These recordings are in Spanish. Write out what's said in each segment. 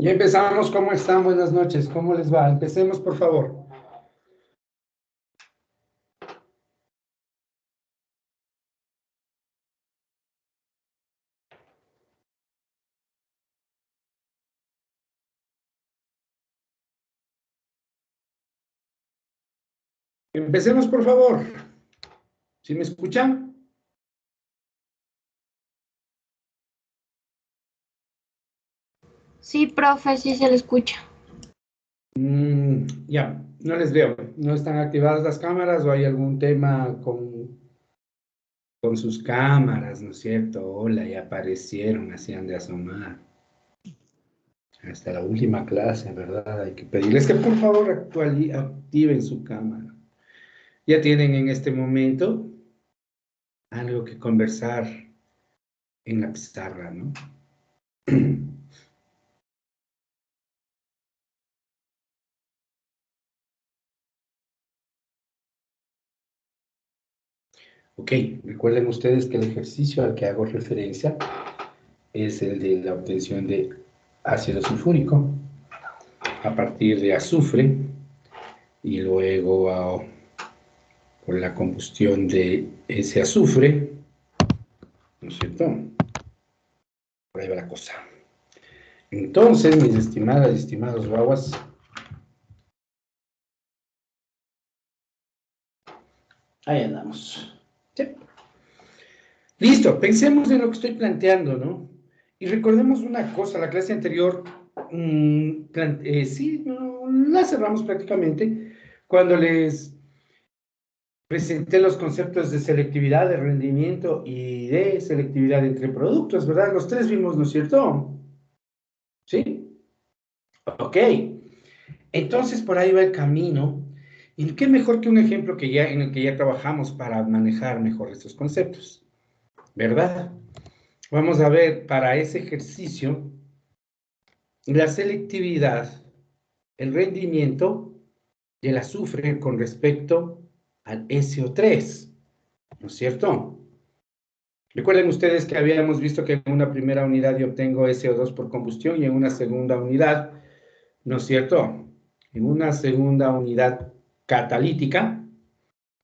Ya empezamos, ¿cómo están? Buenas noches, ¿cómo les va? Empecemos, por favor. Empecemos, por favor. ¿Sí me escuchan? Sí, profe, sí se le escucha. Ya, no les veo. ¿No están activadas las cámaras o hay algún tema con sus cámaras, ¿no es cierto? Hola, ya aparecieron, hacían de asomar. Hasta la última clase, ¿verdad? Hay que pedirles que por favor activen su cámara. Ya tienen en este momento algo que conversar en la pizarra, ¿no? Ok, recuerden ustedes que el ejercicio al que hago referencia es el de la obtención de ácido sulfúrico a partir de azufre y luego por la combustión de ese azufre, ¿no es cierto? Por ahí va la cosa. Entonces, mis estimadas y estimados guaguas, ahí andamos. ¿Sí? Listo, pensemos en lo que estoy planteando, ¿no? Y recordemos una cosa, la clase anterior, sí, no, la cerramos prácticamente cuando les presenté los conceptos de selectividad, de rendimiento y de selectividad entre productos, ¿verdad? Los tres vimos, ¿no es cierto? ¿Sí? Ok. Entonces, por ahí va el camino. ¿Y qué mejor que un ejemplo en el que ya trabajamos para manejar mejor estos conceptos? ¿Verdad? Vamos a ver para ese ejercicio la selectividad, el rendimiento del azufre con respecto al SO3, ¿no es cierto? Recuerden ustedes que habíamos visto que en una primera unidad yo obtengo SO2 por combustión y en una segunda unidad, ¿no es cierto? En una segunda unidad catalítica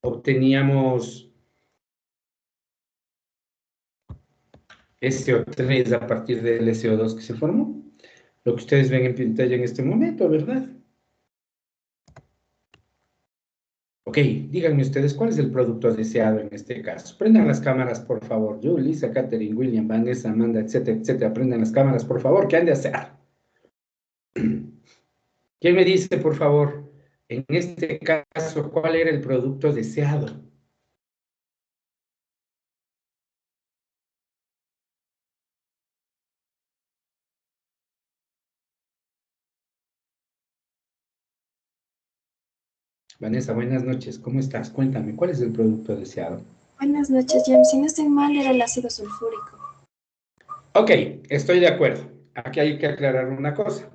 obteníamos SO3 a partir del SO2 que se formó. Lo que ustedes ven en pantalla en este momento, ¿verdad? Ok, díganme ustedes cuál es el producto deseado en este caso. Prendan las cámaras, por favor. Yo, Lisa, Catherine, William, Vanessa, Amanda, etcétera, etcétera. Prendan las cámaras, por favor. ¿Qué han de hacer? ¿Quién me dice, por favor, en este caso, cuál era el producto deseado? Vanessa, buenas noches. ¿Cómo estás? Cuéntame, ¿cuál es el producto deseado? Buenas noches, James. Si no estoy mal, era el ácido sulfúrico. Ok, estoy de acuerdo. Aquí hay que aclarar una cosa.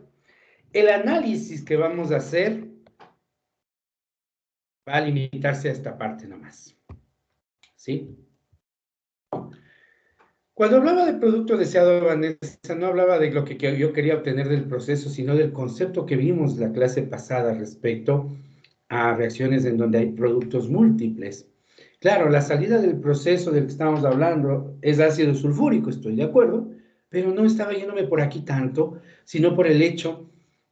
El análisis que vamos a hacer va a limitarse a esta parte nomás. ¿Sí? Cuando hablaba de producto deseado, Vanessa, no hablaba de lo que yo quería obtener del proceso, sino del concepto que vimos la clase pasada respecto a reacciones en donde hay productos múltiples. Claro, la salida del proceso del que estamos hablando es ácido sulfúrico, estoy de acuerdo, pero no estaba yéndome por aquí tanto, sino por el hecho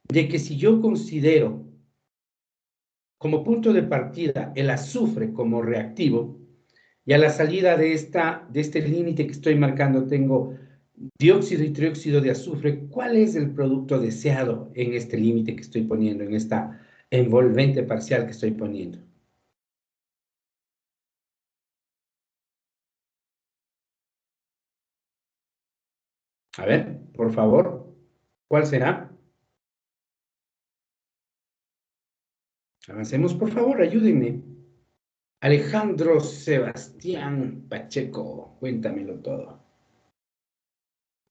de que si yo considero como punto de partida el azufre como reactivo, y a la salida de este límite que estoy marcando tengo dióxido y trióxido de azufre. ¿Cuál es el producto deseado en este límite que estoy poniendo, en esta envolvente parcial que estoy poniendo? A ver, por favor, ¿cuál será? Avancemos, por favor, ayúdenme. Alejandro Sebastián Pacheco, cuéntamelo todo.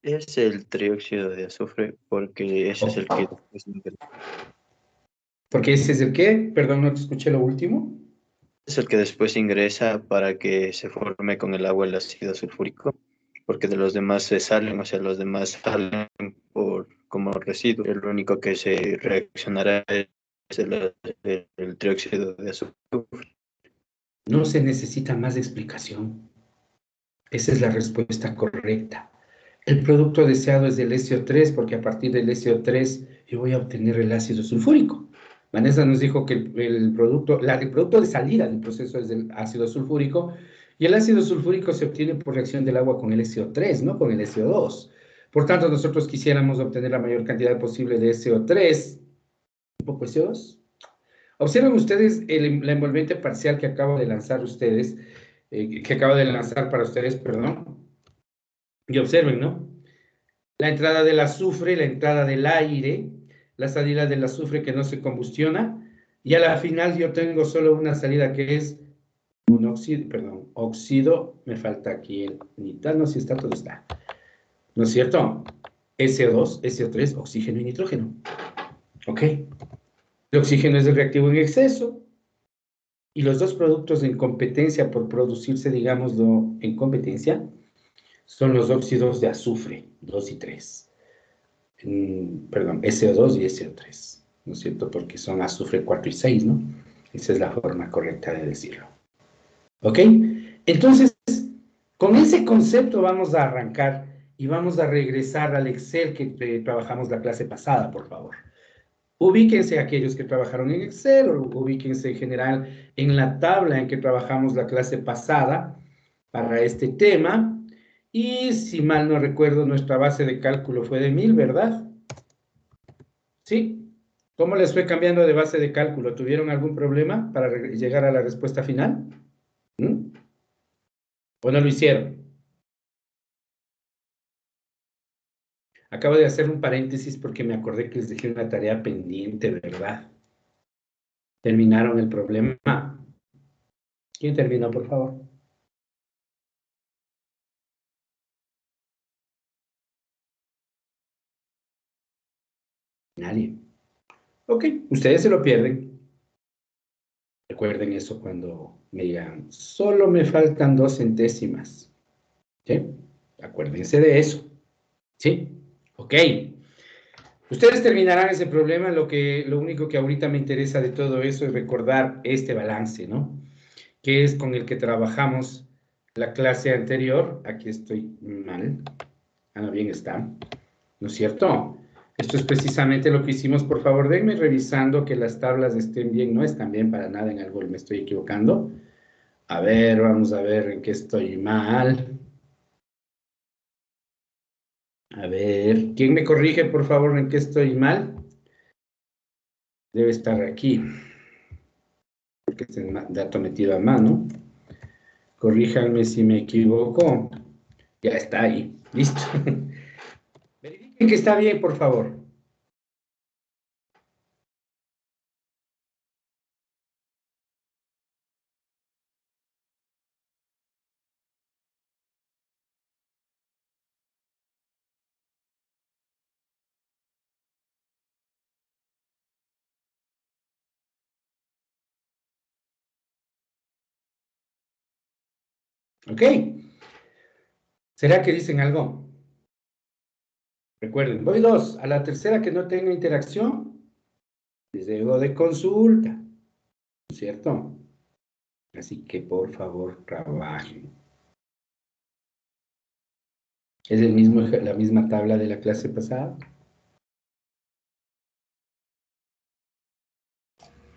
Es el trióxido de azufre porque ese es Oh, el que porque ese es el qué, perdón, no te escuché lo último. después ingresa para que se forme con el agua el ácido sulfúrico, porque de los demás se salen, o sea, los demás salen por como residuo. El único que se reaccionará es el trióxido de azufre. No se necesita más explicación. Esa es la respuesta correcta. El producto deseado es el SO3 porque a partir del SO3 yo voy a obtener el ácido sulfúrico. Vanessa nos dijo que el producto de salida del proceso es el ácido sulfúrico y el ácido sulfúrico se obtiene por reacción del agua con el SO3, no con el SO2. Por tanto, nosotros quisiéramos obtener la mayor cantidad posible de SO3, un poco SO2. Observen ustedes la envolvente parcial que acabo de lanzar ustedes, que acabo de lanzar para ustedes, perdón. Y observen, ¿no? La entrada del azufre, la entrada del aire, la salida del azufre que no se combustiona, y a la final yo tengo solo una salida que es un óxido, me falta aquí el nitrógeno, si está, todo está, ¿no es cierto? SO2, SO3, oxígeno y nitrógeno, ¿ok? El oxígeno es el reactivo en exceso, y los dos productos en competencia por producirse, digámoslo, en competencia, son los óxidos de azufre, 2 y 3. Perdón, SO2 y SO3, ¿no es cierto? Porque son azufre 4 y 6, ¿no? Esa es la forma correcta de decirlo. ¿Ok? Entonces, con ese concepto vamos a arrancar y vamos a regresar al Excel que trabajamos la clase pasada, por favor. Ubíquense aquellos que trabajaron en Excel o ubíquense en general en la tabla en que trabajamos la clase pasada para este tema. Y si mal no recuerdo, nuestra base de cálculo fue de 1000, ¿verdad? ¿Sí? ¿Cómo les fue cambiando de base de cálculo? ¿Tuvieron algún problema para llegar a la respuesta final? ¿Mm? ¿O no lo hicieron? Acabo de hacer un paréntesis porque me acordé que les dejé una tarea pendiente, ¿verdad? ¿Terminaron el problema? ¿Quién terminó, por favor? Nadie. Ok, ustedes se lo pierden. Recuerden eso cuando me digan, solo me faltan 2 centésimas. ¿Sí? Acuérdense de eso. ¿Sí? Ok. Ustedes terminarán ese problema. Lo único que ahorita me interesa de todo eso es recordar este balance, ¿no? Que es con el que trabajamos la clase anterior. Aquí estoy mal. Ah, no, bien está. ¿No es cierto? Esto es precisamente lo que hicimos. Por favor, denme revisando que las tablas estén bien. No están bien para nada, en algo me estoy equivocando. A ver, vamos a ver en qué estoy mal. A ver, ¿quién me corrige, por favor, en qué estoy mal? Debe estar aquí, porque es el dato metido a mano. Corríjanme si me equivoco. Ya está ahí, listo. Verifiquen que está bien, por favor. ¿Ok? ¿Será que dicen algo? Recuerden, voy 2. A la tercera que no tenga interacción, les debo de consulta, ¿no es cierto? Así que, por favor, trabajen. ¿Es la misma tabla de la clase pasada?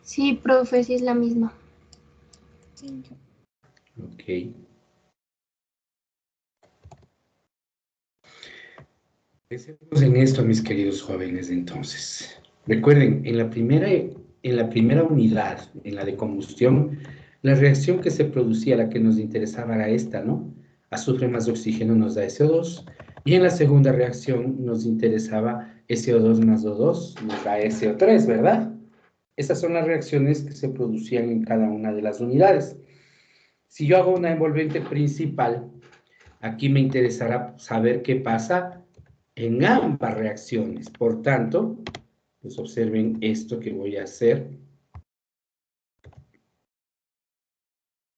Sí, profe, sí es la misma. Sí. Ok. Pensemos en esto, mis queridos jóvenes, entonces. Recuerden, en la primera unidad, en la de combustión, la reacción que se producía, la que nos interesaba era esta, ¿no? Azufre más oxígeno nos da SO2, y en la segunda reacción nos interesaba SO2 más O2, nos da SO3, ¿verdad? Esas son las reacciones que se producían en cada una de las unidades. Si yo hago una envolvente principal, aquí me interesará saber qué pasa en ambas reacciones. Por tanto, pues observen esto que voy a hacer.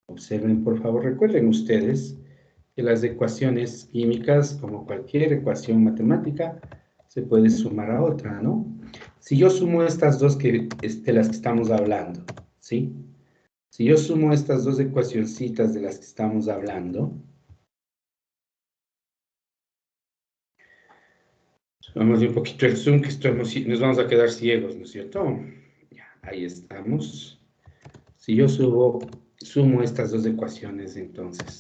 Observen, por favor, recuerden ustedes que las ecuaciones químicas, como cualquier ecuación matemática, se puede sumar a otra, ¿no? Si yo sumo estas dos de las que estamos hablando, ¿sí? Si yo sumo estas dos ecuacioncitas de las que estamos hablando, vamos un poquito el zoom, que nos vamos a quedar ciegos, ¿no es cierto? Ya, ahí estamos. Si yo sumo estas dos ecuaciones, entonces,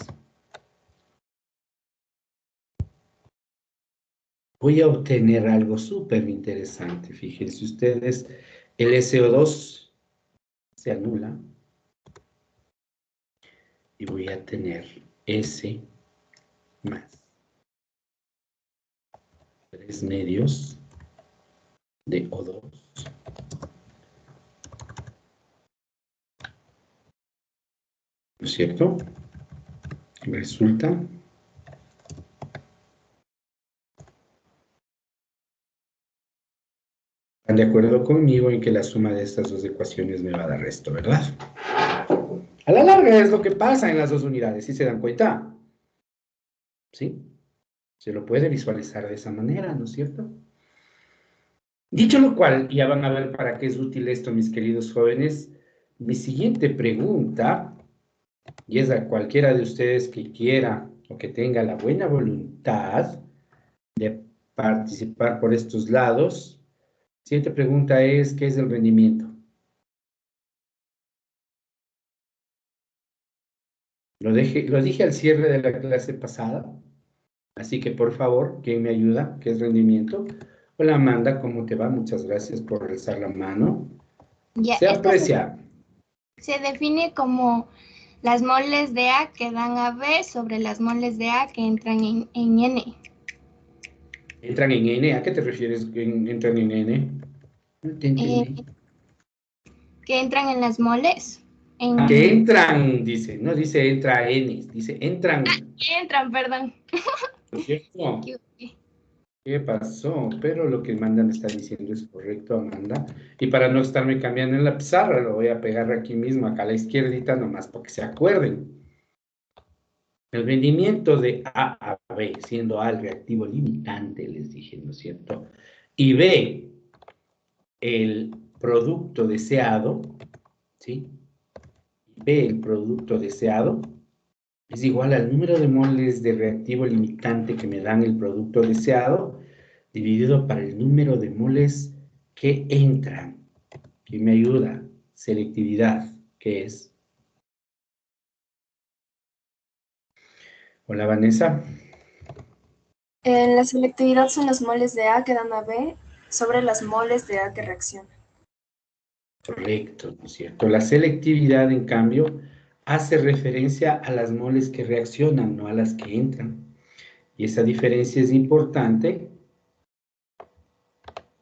voy a obtener algo súper interesante. Fíjense ustedes, el SO2 se anula y voy a tener S más 3 medios de O2 ¿no es cierto? Resulta ¿están de acuerdo conmigo en que la suma de estas dos ecuaciones me va a dar esto, verdad? A la larga es lo que pasa en las dos unidades, ¿sí se dan cuenta? ¿Sí? Se lo puede visualizar de esa manera, ¿no es cierto? Dicho lo cual, ya van a ver para qué es útil esto, mis queridos jóvenes. Mi siguiente pregunta, y es a cualquiera de ustedes que quiera o que tenga la buena voluntad de participar por estos lados. Siguiente pregunta es, ¿qué es el rendimiento? Lo dije al cierre de la clase pasada, así que por favor, ¿quién me ayuda? ¿Qué es rendimiento? Hola Amanda, ¿cómo te va? Muchas gracias por alzar la mano. Ya, Se esto aprecia. se define como las moles de A que dan a B sobre las moles de A que entran en N. ¿Entran en N? ¿A qué te refieres que entran en N? No te entendí. Que entran en las moles. Que entran, dice, no dice entra N, dice entran, Entran, perdón. ¿no es cierto? Me equivoqué. ¿Qué pasó? Pero lo que Amanda me está diciendo es correcto, Amanda. Y para no estarme cambiando en la pizarra, lo voy a pegar aquí mismo, acá a la izquierdita, nomás para que se acuerden. El rendimiento de A a B, siendo A el reactivo limitante, les dije, ¿no es cierto? Y B, el producto deseado, ¿sí? B, el producto deseado, es igual al número de moles de reactivo limitante que me dan el producto deseado, dividido para el número de moles que entran, que me ayuda, selectividad, que es. Hola, Vanessa. La selectividad son las moles de A que dan a B sobre las moles de A que reaccionan. Correcto, ¿no es cierto? La selectividad, en cambio, hace referencia a las moles que reaccionan, no a las que entran. Y esa diferencia es importante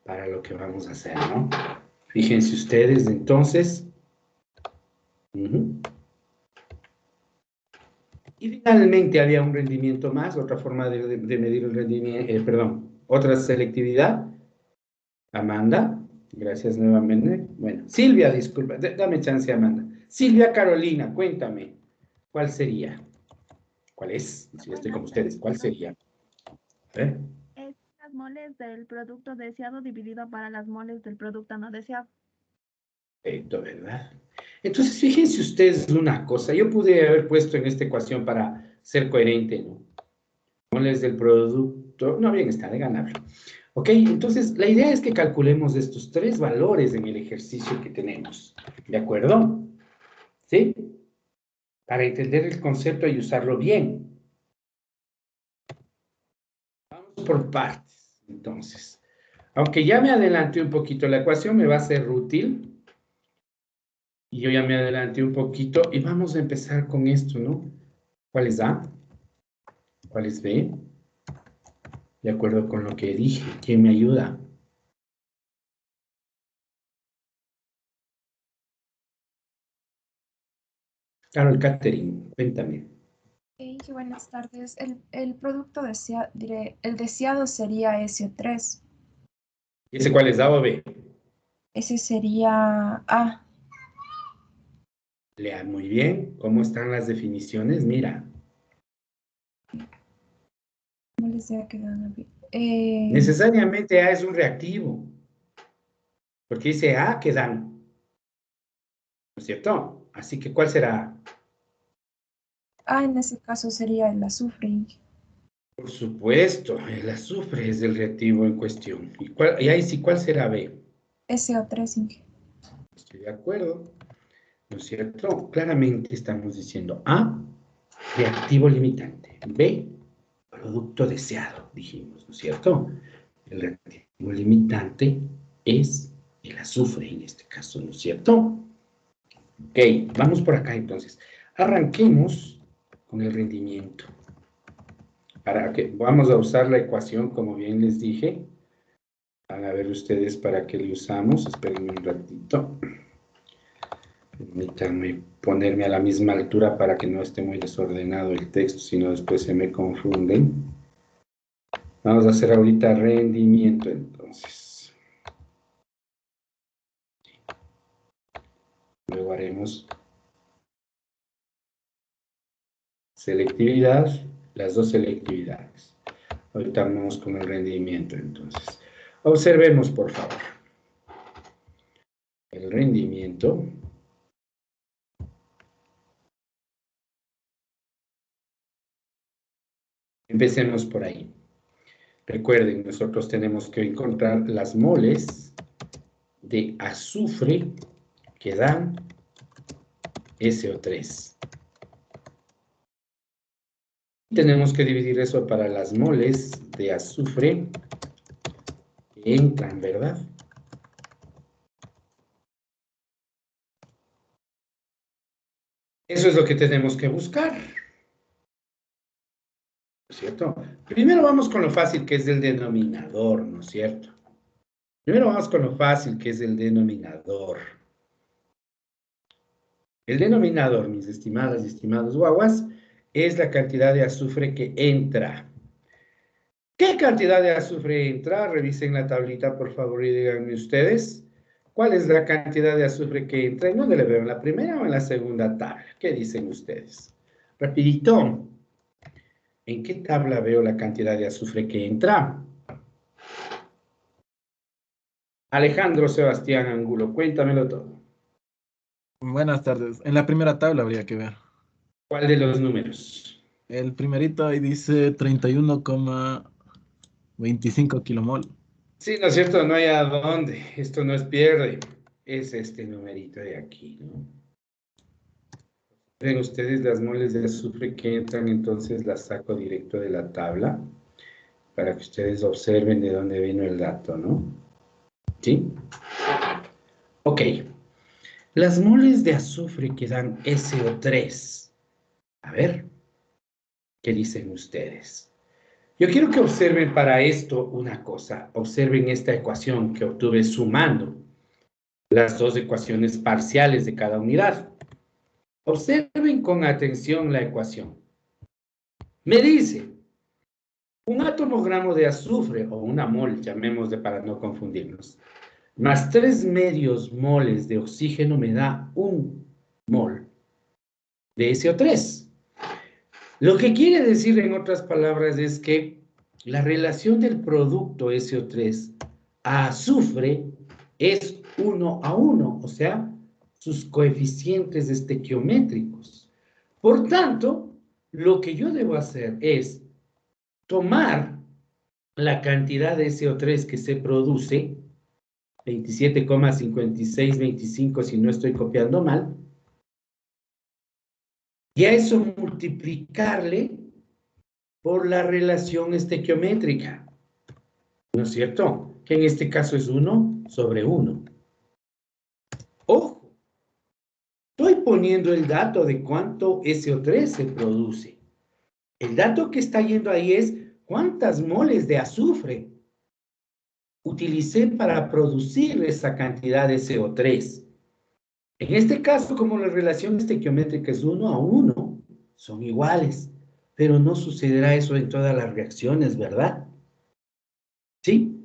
para lo que vamos a hacer, ¿no? Fíjense ustedes, entonces. Y finalmente había un rendimiento más, otra forma de medir el rendimiento, otra selectividad. Amanda, gracias nuevamente. Bueno, Silvia, disculpa, dame chance, Amanda. Silvia Carolina, cuéntame, ¿cuál sería? ¿Cuál es? Si yo estoy con ustedes, ¿cuál sería? ¿Eh? Es las moles del producto deseado dividido para las moles del producto no deseado. Perfecto, ¿verdad? Entonces, fíjense ustedes una cosa, yo pude haber puesto en esta ecuación para ser coherente, ¿no? Moles del producto, no, bien, está de ganarlo. Ok, entonces la idea es que calculemos estos tres valores en el ejercicio que tenemos, ¿de acuerdo? ¿Sí? Para entender el concepto y usarlo bien. Vamos por partes, entonces. Aunque ya me adelanté un poquito, la ecuación me va a ser útil. Y yo ya me adelanté un poquito y vamos a empezar con esto, ¿no? ¿Cuál es A? ¿Cuál es B? De acuerdo con lo que dije, ¿quién me ayuda? Carol Catherine, cuéntame. Sí, buenas tardes. El producto el deseado sería SO3. ¿Y ese cuál es, A o B? Ese sería A. Lea muy bien. ¿Cómo están las definiciones? Mira. Moles de A que dan a B. Necesariamente A es un reactivo, porque dice A que dan, ¿no es cierto? Así que, ¿cuál será? En ese caso sería el azufre, Inge. Por supuesto, el azufre es el reactivo en cuestión. Y ahí sí, ¿cuál será B? SO3, Inge. Estoy de acuerdo, ¿no es cierto? Claramente estamos diciendo A, reactivo limitante. B, producto deseado, dijimos, ¿no es cierto? El reactivo limitante es el azufre en este caso, ¿no es cierto? Ok, vamos por acá entonces. Arranquemos con el rendimiento. Para que vamos a usar la ecuación, como bien les dije. Van a ver ustedes para qué le usamos. Espérenme un ratito. Permítanme ponerme a la misma altura para que no esté muy desordenado el texto, sino después se me confunden. Vamos a hacer ahorita rendimiento, entonces. Luego haremos selectividad, las dos selectividades. Ahorita vamos con el rendimiento, entonces. Observemos, por favor. El rendimiento. Empecemos por ahí. Recuerden, nosotros tenemos que encontrar las moles de azufre que dan SO3. Tenemos que dividir eso para las moles de azufre que entran, ¿verdad? Eso es lo que tenemos que buscar. ¿No es cierto? Primero vamos con lo fácil, que es el denominador, ¿no es cierto? Primero vamos con lo fácil, que es el denominador. El denominador, mis estimadas y estimados guaguas, es la cantidad de azufre que entra. ¿Qué cantidad de azufre entra? Revisen la tablita, por favor, y díganme ustedes. ¿Cuál es la cantidad de azufre que entra? ¿En dónde le veo? ¿En la primera o en la segunda tabla? ¿Qué dicen ustedes? Rapidito. ¿En qué tabla veo la cantidad de azufre que entra? Alejandro Sebastián Angulo, cuéntamelo todo. Buenas tardes. En la primera tabla habría que ver. ¿Cuál de los números? El primerito ahí dice 31,25 kilomol. Sí, ¿no es cierto? No hay a dónde. Esto no es pierde. Es este numerito de aquí, ¿no? Ven ustedes las moles de azufre que entran, entonces las saco directo de la tabla para que ustedes observen de dónde vino el dato, ¿no? ¿Sí? Ok. Las moles de azufre que dan SO3. A ver, ¿qué dicen ustedes? Yo quiero que observen para esto una cosa. Observen esta ecuación que obtuve sumando las dos ecuaciones parciales de cada unidad. Observen con atención la ecuación. Me dice, un átomo gramo de azufre, o una mol, llamémosle para no confundirnos, más 3 medios moles de oxígeno me da 1 mol de SO3. Lo que quiere decir, en otras palabras, es que la relación del producto SO3 a azufre es 1:1, o sea, sus coeficientes estequiométricos. Por tanto, lo que yo debo hacer es tomar la cantidad de SO3 que se produce, 27,5625 si no estoy copiando mal, y a eso multiplicarle por la relación estequiométrica, ¿no es cierto? Que en este caso es 1/1. Ojo, estoy poniendo el dato de cuánto SO3 se produce. El dato que está yendo ahí es cuántas moles de azufre utilicé para producir esa cantidad de CO3. En este caso, como la relación estequiométrica es 1:1, son iguales, pero no sucederá eso en todas las reacciones, ¿verdad? ¿Sí?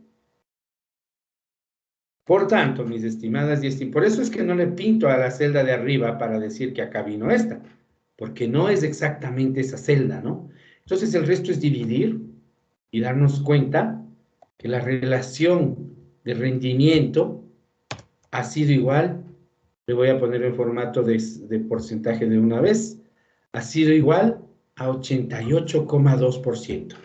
Por tanto, mis estimadas y estimados, por eso es que no le pinto a la celda de arriba para decir que acá vino esta, porque no es exactamente esa celda, ¿no? Entonces el resto es dividir y darnos cuenta que la relación de rendimiento ha sido igual, le voy a poner en formato de porcentaje de una vez, ha sido igual a 88,2%.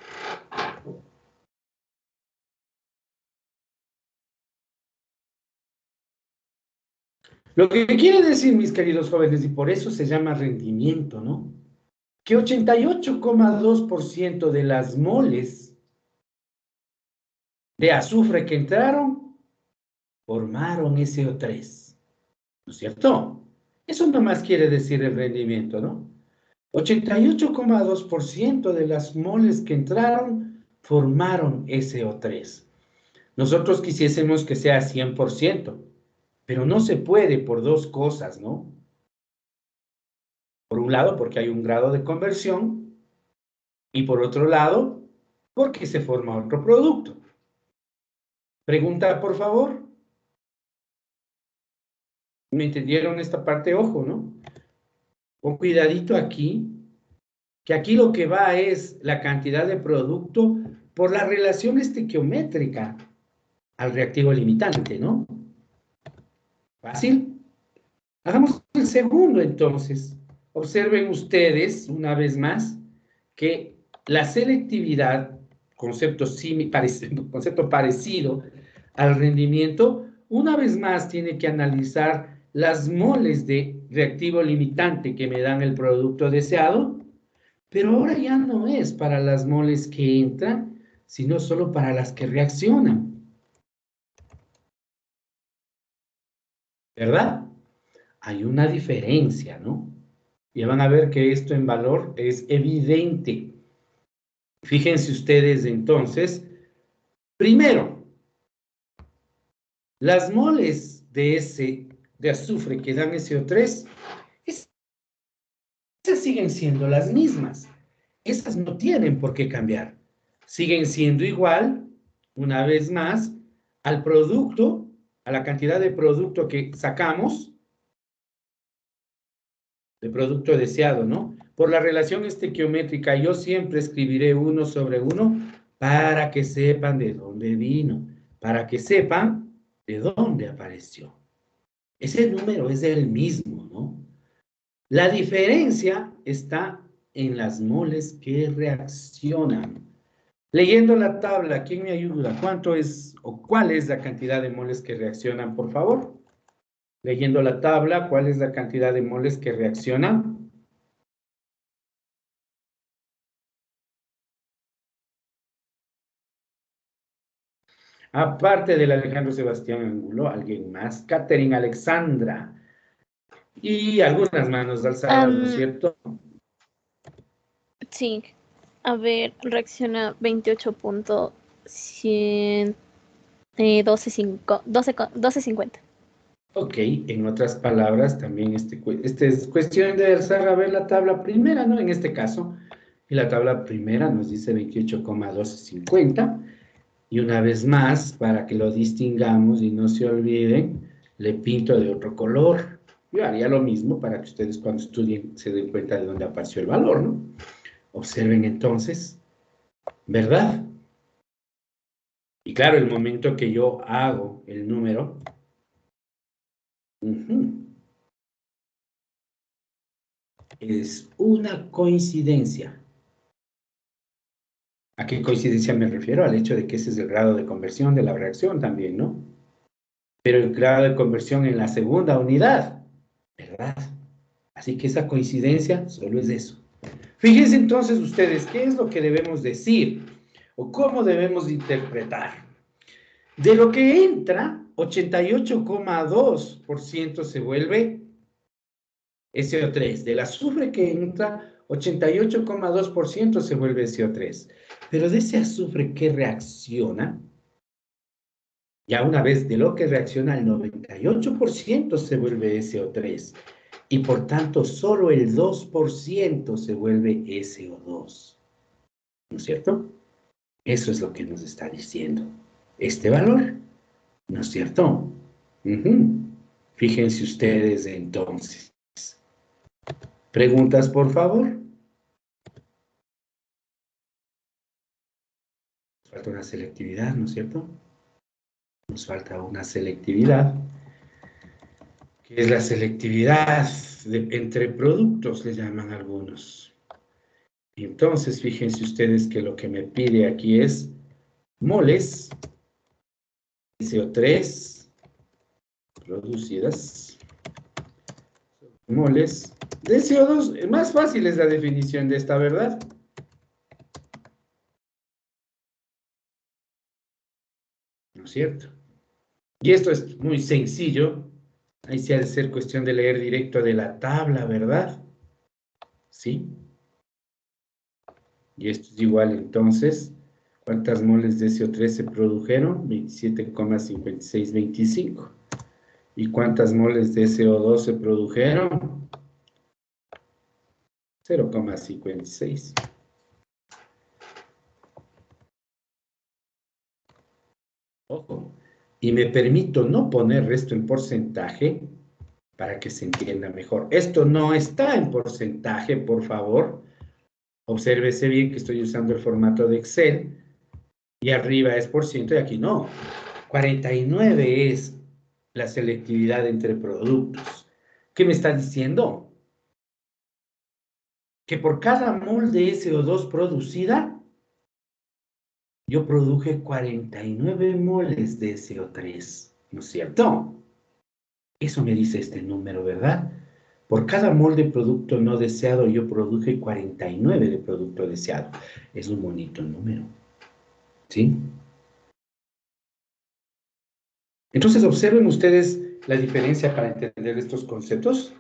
Lo que quiere decir, mis queridos jóvenes, y por eso se llama rendimiento, ¿no? Que 88,2% de las moles de azufre que entraron formaron SO3, ¿no es cierto? Eso nomás quiere decir el rendimiento, ¿no? 88,2% de las moles que entraron formaron SO3. Nosotros quisiésemos que sea 100%, pero no se puede por dos cosas, ¿no? Por un lado, porque hay un grado de conversión, y por otro lado, porque se forma otro producto. Pregunta, por favor. ¿Me entendieron esta parte? Ojo, ¿no? Con cuidadito aquí, que aquí lo que va es la cantidad de producto por la relación estequiométrica al reactivo limitante, ¿no? ¿Fácil? Hagamos el segundo, entonces. Observen ustedes, una vez más, que la selectividad, concepto parecido al rendimiento, una vez más tiene que analizar las moles de reactivo limitante que me dan el producto deseado, pero ahora ya no es para las moles que entran, sino solo para las que reaccionan. ¿Verdad? Hay una diferencia, ¿no? Ya van a ver que esto en valor es evidente. Fíjense ustedes entonces, primero, las moles de azufre que dan SO3, esas siguen siendo las mismas. Esas no tienen por qué cambiar. Siguen siendo igual, una vez más, al producto, a la cantidad de producto que sacamos, de producto deseado, ¿no? Por la relación estequiométrica, yo siempre escribiré 1 sobre 1 para que sepan de dónde vino, para que sepan de dónde apareció. Ese número es el mismo, ¿no? La diferencia está en las moles que reaccionan. Leyendo la tabla, ¿quién me ayuda? ¿Cuánto es o cuál es la cantidad de moles que reaccionan, por favor? Leyendo la tabla, ¿cuál es la cantidad de moles que reaccionan? Aparte del Alejandro Sebastián Angulo, ¿alguien más? Catherine Alexandra. Y algunas manos alzadas, ¿no es cierto? Sí, a ver, reacciona 28.1250. Ok, en otras palabras, también este es cuestión de a ver la tabla primera, ¿no? En este caso, y la tabla primera nos dice 28,1250. Y una vez más, para que lo distingamos y no se olviden, le pinto de otro color. Yo haría lo mismo para que ustedes cuando estudien se den cuenta de dónde apareció el valor, ¿no? Observen entonces, ¿verdad? Y claro, el momento que yo hago el número, es una coincidencia. ¿A qué coincidencia me refiero? Al hecho de que ese es el grado de conversión de la reacción también, ¿no? Pero el grado de conversión en la segunda unidad, ¿verdad? Así que esa coincidencia solo es eso. Fíjense entonces ustedes, ¿qué es lo que debemos decir? ¿O cómo debemos interpretar? De lo que entra, 88,2% se vuelve SO3. Del azufre que entra, 88,2% se vuelve SO3. Pero de ese azufre que reacciona, ya una vez de lo que reacciona, el 98% se vuelve SO3. Y por tanto, solo el 2% se vuelve SO2. ¿No es cierto? Eso es lo que nos está diciendo este valor. ¿No es cierto? Fíjense ustedes entonces. ¿Preguntas, por favor? falta una selectividad, ¿no es cierto? Nos falta una selectividad, que es la selectividad entre productos, le llaman algunos. Entonces, fíjense ustedes que lo que me pide aquí es moles de CO3 producidas, moles de CO2. Más fácil es la definición de esta, ¿verdad? ¿No es cierto? Y esto es muy sencillo. Ahí se ha de ser cuestión de leer directo de la tabla, ¿verdad? ¿Sí? Y esto es igual, entonces, ¿cuántas moles de CO3 se produjeron? 27,5625. ¿Y cuántas moles de CO2 se produjeron? 0,56. Ojo. Y me permito no poner esto en porcentaje para que se entienda mejor. Esto no está en porcentaje, por favor. Obsérvese bien que estoy usando el formato de Excel. Y arriba es por ciento y aquí no. 49 es la selectividad entre productos. ¿Qué me está diciendo? Que por cada mol de SO2 producida, yo produje 49 moles de CO3, ¿no es cierto? Eso me dice este número, ¿verdad? Por cada mol de producto no deseado, yo produje 49 de producto deseado. Es un bonito número, ¿sí? Entonces, observen ustedes la diferencia para entender estos conceptos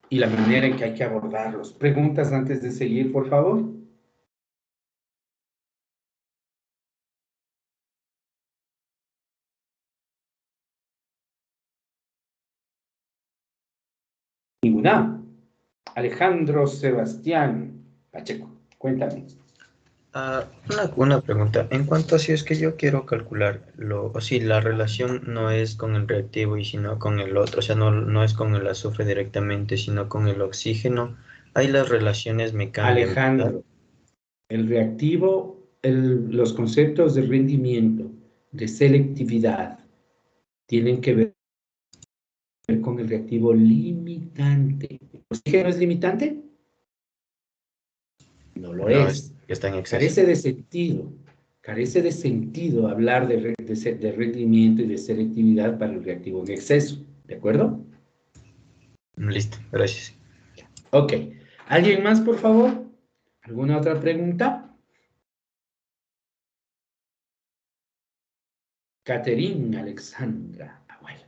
y la manera en que hay que abordarlos. ¿Preguntas antes de seguir, por favor? Ninguna. Alejandro Sebastián Pacheco, cuéntame. Una pregunta. En cuanto a si es que yo quiero calcular o si la relación no es con el reactivo y sino con el otro, o sea, no es con el azufre directamente, sino con el oxígeno, ahí las relaciones me cambian, ¿verdad? Alejandro, el reactivo, los conceptos de rendimiento, de selectividad, tienen que ver con el reactivo limitante. ¿El oxígeno es limitante? No lo No, es. está en exceso. Carece de sentido hablar de rendimiento y de selectividad para el reactivo en exceso. ¿De acuerdo? Listo, gracias. Ok. ¿Alguien más, por favor? ¿Alguna otra pregunta? Caterina Alexandra. Bueno.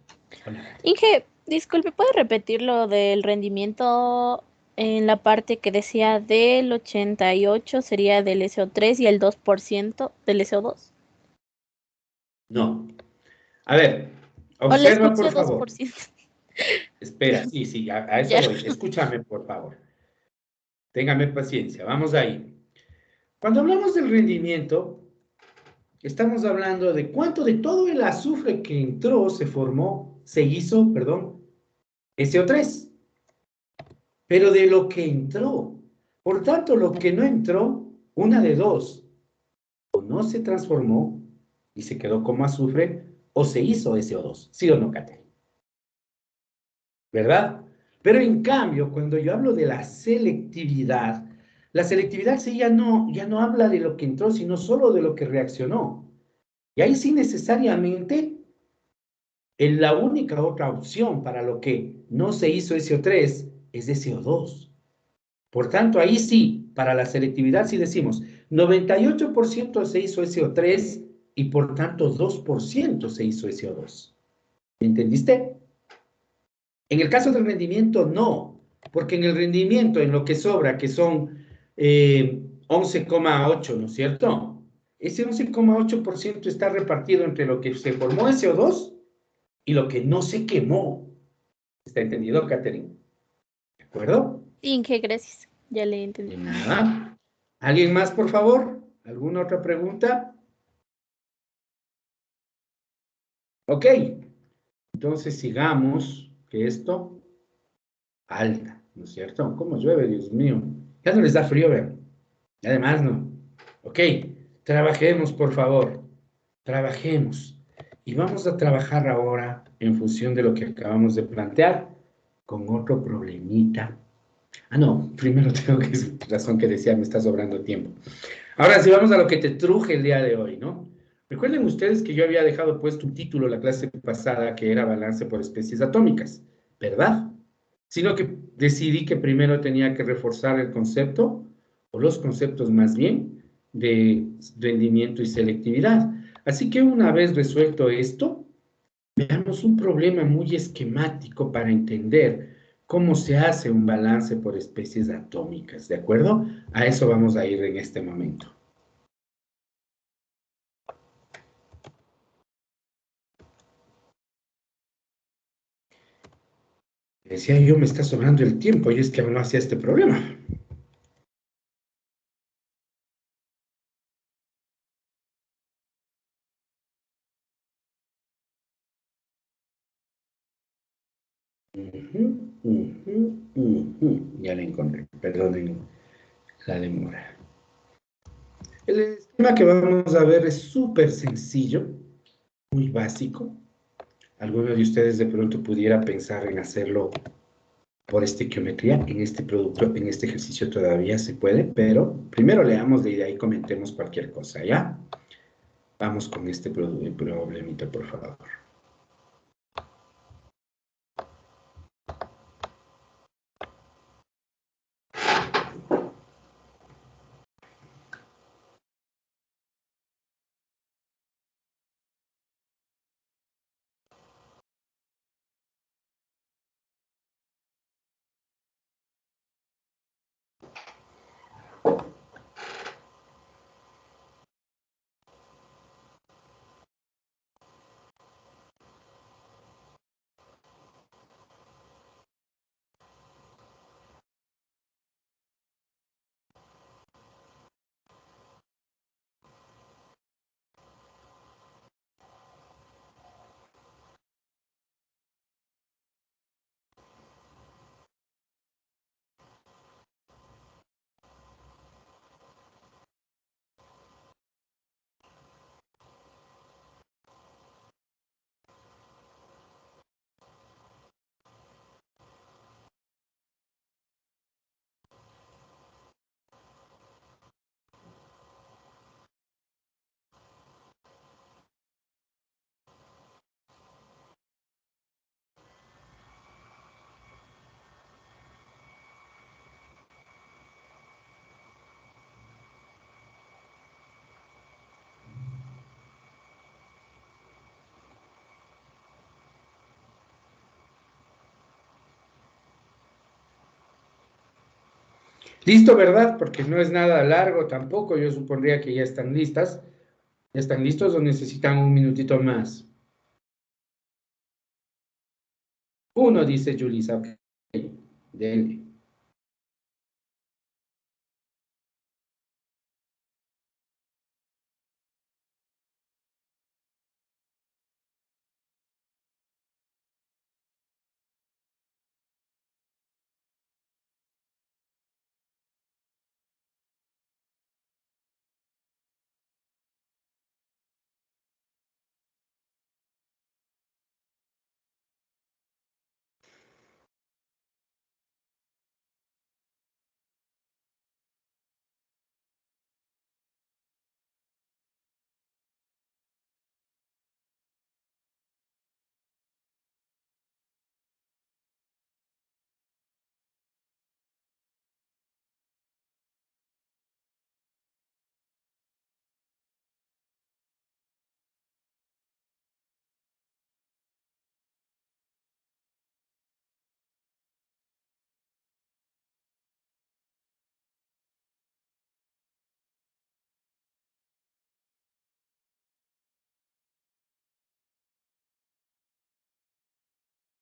Hola. Inge, disculpe, ¿puede repetir lo del rendimiento en la parte que decía del 88 sería del SO3 y el 2% del SO2? No. A ver, ¿O le observa, escuché por favor. 2%? Espera, sí, a eso Ya. voy. Escúchame, por favor. Téngame paciencia. Vamos ahí. Cuando hablamos del rendimiento, estamos hablando de cuánto de todo el azufre que entró se hizo, perdón, SO3. Pero de lo que entró. Por tanto, lo que no entró, una de dos, o no se transformó y se quedó como azufre, o se hizo SO2. ¿Sí o no, Catherine? ¿Verdad? Pero en cambio, cuando yo hablo de la selectividad sí ya no habla de lo que entró, sino solo de lo que reaccionó. Y ahí sí necesariamente la única otra opción para lo que no se hizo SO3 es de CO2. Por tanto, ahí sí, para la selectividad sí decimos 98% se hizo SO3 y por tanto 2% se hizo SO2. ¿Entendiste? En el caso del rendimiento, no, porque en el rendimiento, en lo que sobra, que son 11,8, ¿no es cierto? Ese 11,8% está repartido entre lo que se formó SO2 y lo que no se quemó. ¿Está entendido, Catherine? ¿De acuerdo? Inge, gracias. Ya le entendí. De nada. ¿Alguien más, por favor? ¿Alguna otra pregunta? Ok. Entonces sigamos, que esto falta, ¿no es cierto? ¿Cómo llueve, Dios mío? Ya no les da frío, vean. Además, no. Ok. Trabajemos, por favor. Trabajemos. Y vamos a trabajar ahora en función de lo que acabamos de plantear con otro problemita. Ah, no, primero tengo que razón que decía, me está sobrando tiempo. Ahora sí, vamos a lo que te truje el día de hoy, ¿no? Recuerden ustedes que yo había dejado puesto un título la clase pasada que era balance por especies atómicas, ¿verdad? Sino que decidí que primero tenía que reforzar el concepto, o los conceptos más bien, de rendimiento y selectividad. Así que una vez resuelto esto, veamos un problema muy esquemático para entender cómo se hace un balance por especies atómicas, ¿de acuerdo? A eso vamos a ir en este momento. Decía yo, me está sobrando el tiempo y es que no hacía este problema. Ya la encontré, perdonen la demora. El esquema que vamos a ver es súper sencillo, muy básico. Alguno de ustedes de pronto pudiera pensar en hacerlo por estequiometría. En este producto, en este ejercicio todavía se puede, pero primero leamos y de ahí comentemos cualquier cosa, ¿ya? Vamos con este problemita, por favor. Listo, ¿verdad? Porque no es nada largo tampoco. Yo supondría que ya están listas. ¿Ya están listos o necesitan un minutito más? Uno, dice Julissa. Ok, dele.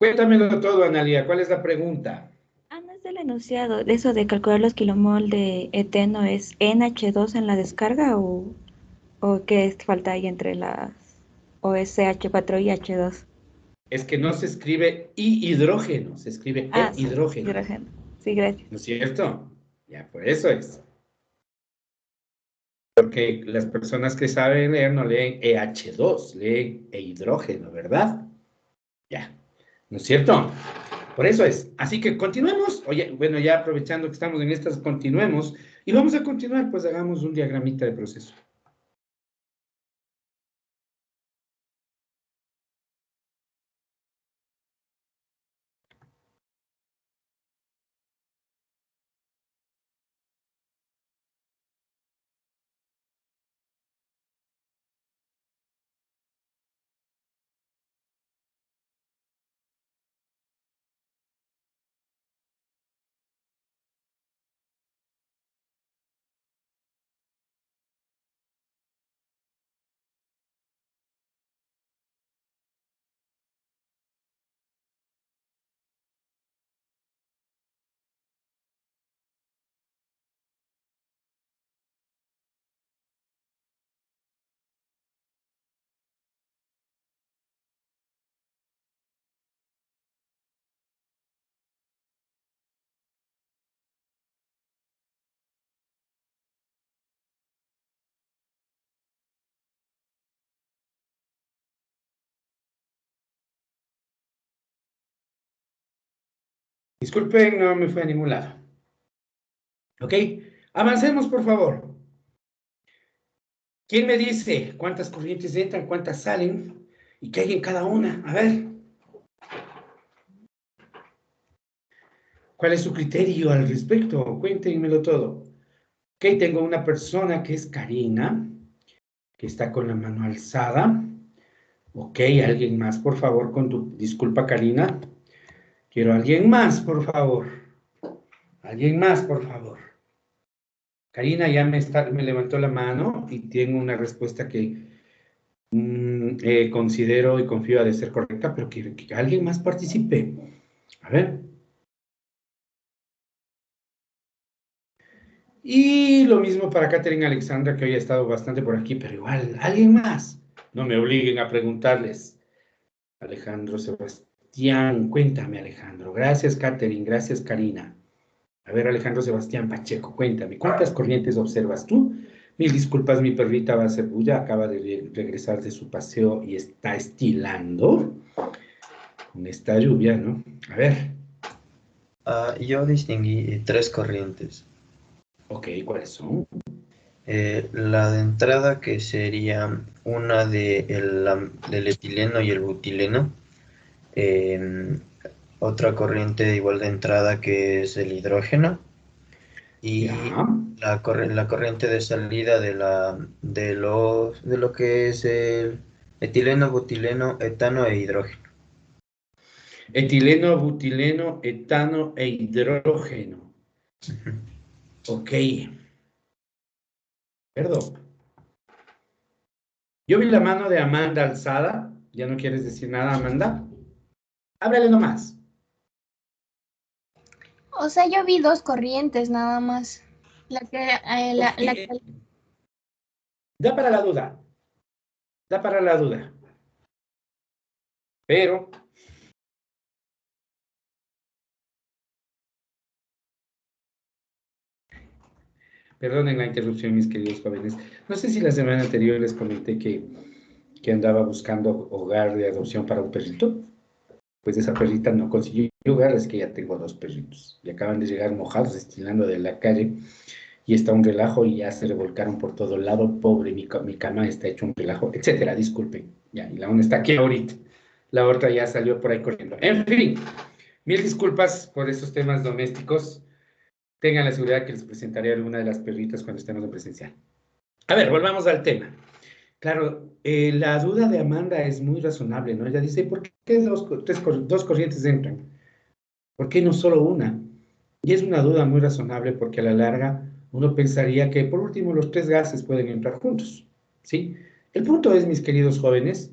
Cuéntamelo todo, Analia. ¿Cuál es la pregunta? Ah, no es del enunciado. De eso de calcular los kilomol de eteno, ¿es NH2 en la descarga o qué falta ahí entre las... o es CH4 y H2? Es que no se escribe hidrógeno, se escribe Sí, hidrógeno. hidrógeno. Sí, gracias. ¿No es cierto? Ya, por eso es. Porque las personas que saben leer no leen EH2, leen hidrógeno, ¿verdad? Ya, ¿no es cierto? Por eso es. Así que continuemos. Oye, bueno, ya aprovechando que estamos en estas, continuemos. Y vamos a continuar, pues hagamos un diagramita de proceso. Disculpen, no me fue a ningún lado. ¿Ok? Avancemos, por favor. ¿Quién me dice cuántas corrientes entran, cuántas salen y qué hay en cada una? A ver. ¿Cuál es su criterio al respecto? Cuéntenmelo todo. Ok, tengo una persona que es Karina, que está con la mano alzada. Ok, alguien más, por favor, con tu... Disculpa, Karina. Quiero a alguien más, por favor. Alguien más, por favor. Karina ya me levantó la mano y tengo una respuesta que considero y confío de ser correcta, pero quiero que alguien más participe. A ver. Y lo mismo para Catherine Alexandra, que hoy ha estado bastante por aquí, pero igual, alguien más. No me obliguen a preguntarles. Alejandro Sebastián, cuéntame, Alejandro. Gracias, Catherine. Gracias, Karina. A ver, Alejandro Sebastián Pacheco, cuéntame, ¿cuántas corrientes observas tú? Mil disculpas, mi perrita va a hacer bulla, acaba de regresar de su paseo y está estilando con esta lluvia, ¿no? A ver. Yo distinguí 3 corrientes. Ok, ¿cuáles son? La de entrada, que sería una del etileno y el butileno. Otra corriente igual de entrada, que es el hidrógeno. Y Ya. la corriente de salida de lo que es el etileno, butileno, etano e hidrógeno. Etileno, butileno, etano e hidrógeno. Ok. Perdón. Yo vi la mano de Amanda alzada. ¿Ya no quieres decir nada, Amanda? Háblale nomás. O sea, yo vi 2 corrientes nada más. La que Da para la duda. Da para la duda. Pero... Perdonen la interrupción, mis queridos jóvenes. No sé si la semana anterior les comenté que andaba buscando hogar de adopción para un perrito. Pues esa perrita no consiguió hogar, es que ya tengo 2 perritos. Y acaban de llegar mojados, estilando de la calle. Y está un relajo y ya se revolcaron por todo lado. Pobre, mi cama está hecho un relajo, etcétera. Disculpen. Ya, y la una está aquí ahorita. La otra ya salió por ahí corriendo. En fin, mil disculpas por esos temas domésticos. Tengan la seguridad que les presentaré alguna de las perritas cuando estemos en presencial. A ver, volvamos al tema. Claro, la duda de Amanda es muy razonable, ¿no? Ella dice, ¿por qué dos corrientes entran? ¿Por qué no solo una? Y es una duda muy razonable porque a la larga uno pensaría que por último los 3 gases pueden entrar juntos, ¿sí? El punto es, mis queridos jóvenes,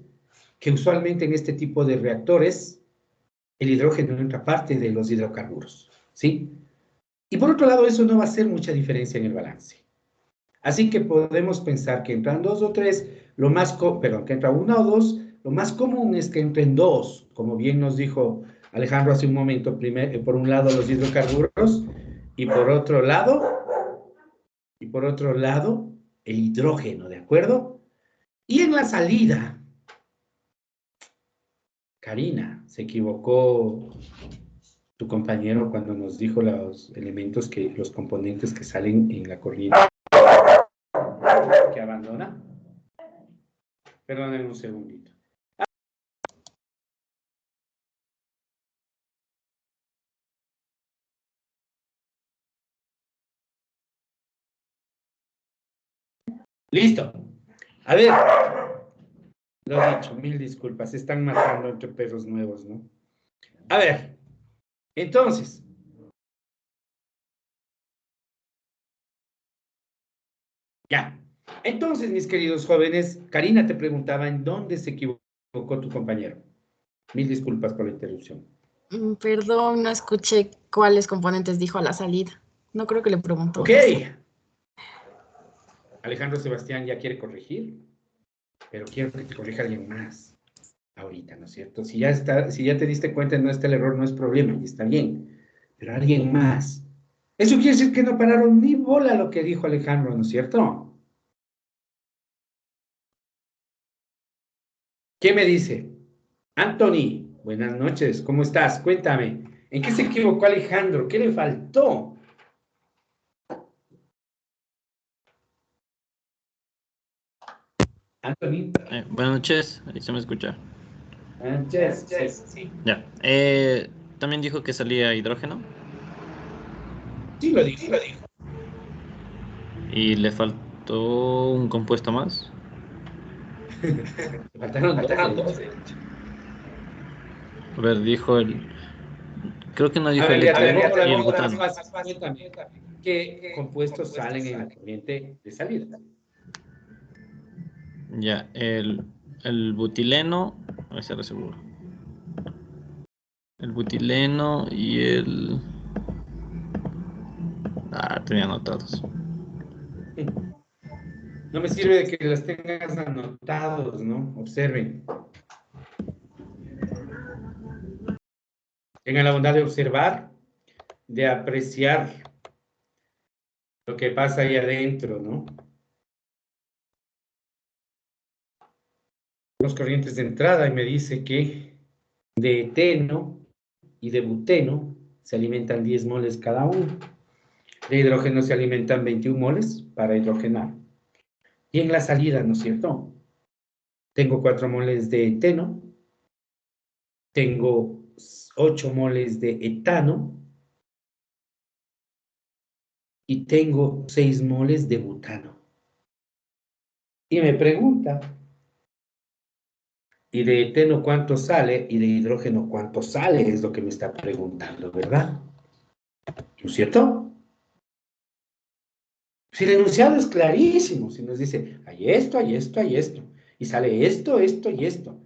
que usualmente en este tipo de reactores el hidrógeno entra parte de los hidrocarburos, ¿sí? Y por otro lado, eso no va a hacer mucha diferencia en el balance. Así que podemos pensar que entran 2 o 3, que entra 1 o 2, lo más común es que entren 2, como bien nos dijo Alejandro hace un momento, por un lado los hidrocarburos y por otro lado el hidrógeno, ¿de acuerdo? Y en la salida, Karina, se equivocó tu compañero cuando nos dijo los elementos los componentes que salen en la corriente que abandona. Perdónenme un segundito. Listo. A ver, lo dicho, mil disculpas, se están matando entre perros nuevos, ¿no? A ver, entonces, ya. Entonces, mis queridos jóvenes, Karina te preguntaba en dónde se equivocó tu compañero. Mil disculpas por la interrupción. Perdón, no escuché cuáles componentes dijo a la salida. No creo que le preguntó. Ok. Alejandro Sebastián ya quiere corregir, pero quiero que te corrija alguien más ahorita, ¿no es cierto? Si ya te diste cuenta, no está el error, no es problema, y está bien, pero alguien más. Eso quiere decir que no pararon ni bola lo que dijo Alejandro, ¿no es cierto? ¿Qué me dice? Anthony, buenas noches, ¿cómo estás? Cuéntame, ¿en qué se equivocó Alejandro? ¿Qué le faltó? Anthony. Buenas noches, ahí se me escucha. Sí. Ya. También dijo que salía hidrógeno. Sí, lo dijo. Y le faltó un compuesto más. Faltaron dos. A ver, dijo el... Creo que no dijo el etano y el butano. ¿Qué compuestos salen en la corriente de salida? Ya, el butileno, a ver si ahora seguro. El butileno y el... tenía anotados. No me sirve de que las tengas anotados, ¿no? Observen. Tengan la bondad de observar, de apreciar lo que pasa ahí adentro, ¿no? Los corrientes de entrada y me dice que de eteno y de buteno se alimentan 10 moles cada uno. De hidrógeno se alimentan 21 moles para hidrogenar. Y en la salida, ¿no es cierto? Tengo 4 moles de eteno, tengo 8 moles de etano y tengo 6 moles de butano. Y me pregunta, ¿y de eteno cuánto sale? Y de hidrógeno cuánto sale, es lo que me está preguntando, ¿verdad? ¿No es cierto? Si el enunciado es clarísimo, si nos dice, hay esto, hay esto, hay esto, y sale esto, esto y esto.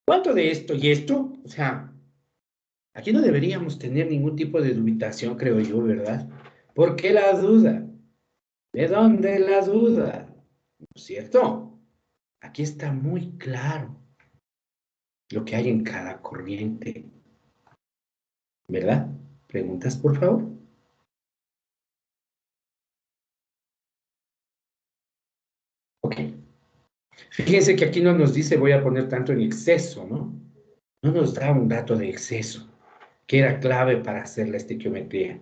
¿Cuánto de esto y esto? O sea, aquí no deberíamos tener ningún tipo de dubitación, creo yo, ¿verdad? ¿Por qué la duda? ¿De dónde la duda? ¿No es cierto? Aquí está muy claro lo que hay en cada corriente. ¿Verdad? ¿Preguntas, por favor? Ok. Fíjense que aquí no nos dice voy a poner tanto en exceso, ¿no? No nos da un dato de exceso, que era clave para hacer la estequiometría.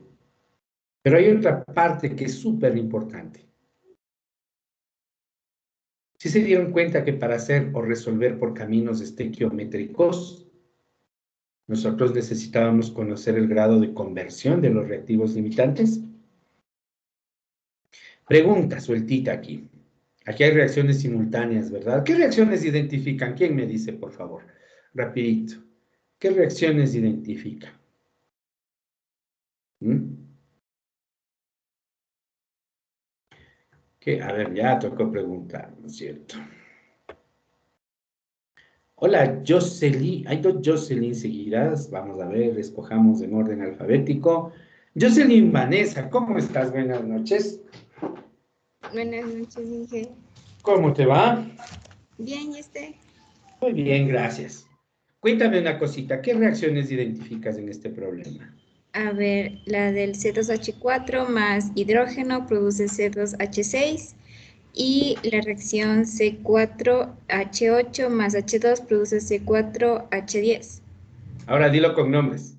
Pero hay otra parte que es súper importante. ¿Sí se dieron cuenta que para hacer o resolver por caminos estequiométricos, nosotros necesitábamos conocer el grado de conversión de los reactivos limitantes? Pregunta sueltita aquí. Aquí hay reacciones simultáneas, ¿verdad? ¿Qué reacciones identifican? ¿Quién me dice, por favor? Rapidito. ¿Qué reacciones identifican? A ver, ya tocó preguntar, ¿no es cierto? Hola, Jocelyn. Hay dos Jocelyn seguidas. Vamos a ver, escojamos en orden alfabético. Jocelyn Vanessa, ¿cómo estás? Buenas noches. Buenas noches, Inge. ¿Cómo te va? Bien, ¿y usted? Muy bien, gracias. Cuéntame una cosita, ¿qué reacciones identificas en este problema? A ver, la del C2H4 más hidrógeno produce C2H6 y la reacción C4H8 más H2 produce C4H10. Ahora dilo con nombres.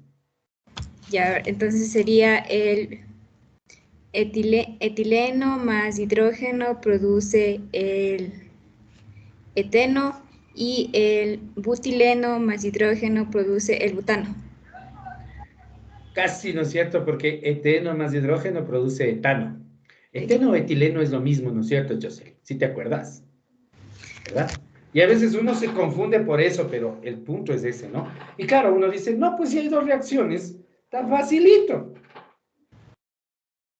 Ya, entonces sería el etileno más hidrógeno produce el eteno y el butileno más hidrógeno produce el butano. Casi, ¿no es cierto? Porque eteno más hidrógeno produce etano. Eteno o etileno es lo mismo, ¿no es cierto, José? ¿Sí te acuerdas? ¿Verdad? Y a veces uno se confunde por eso, pero el punto es ese, ¿no? Y claro, uno dice, no, pues si hay dos reacciones, tan facilito.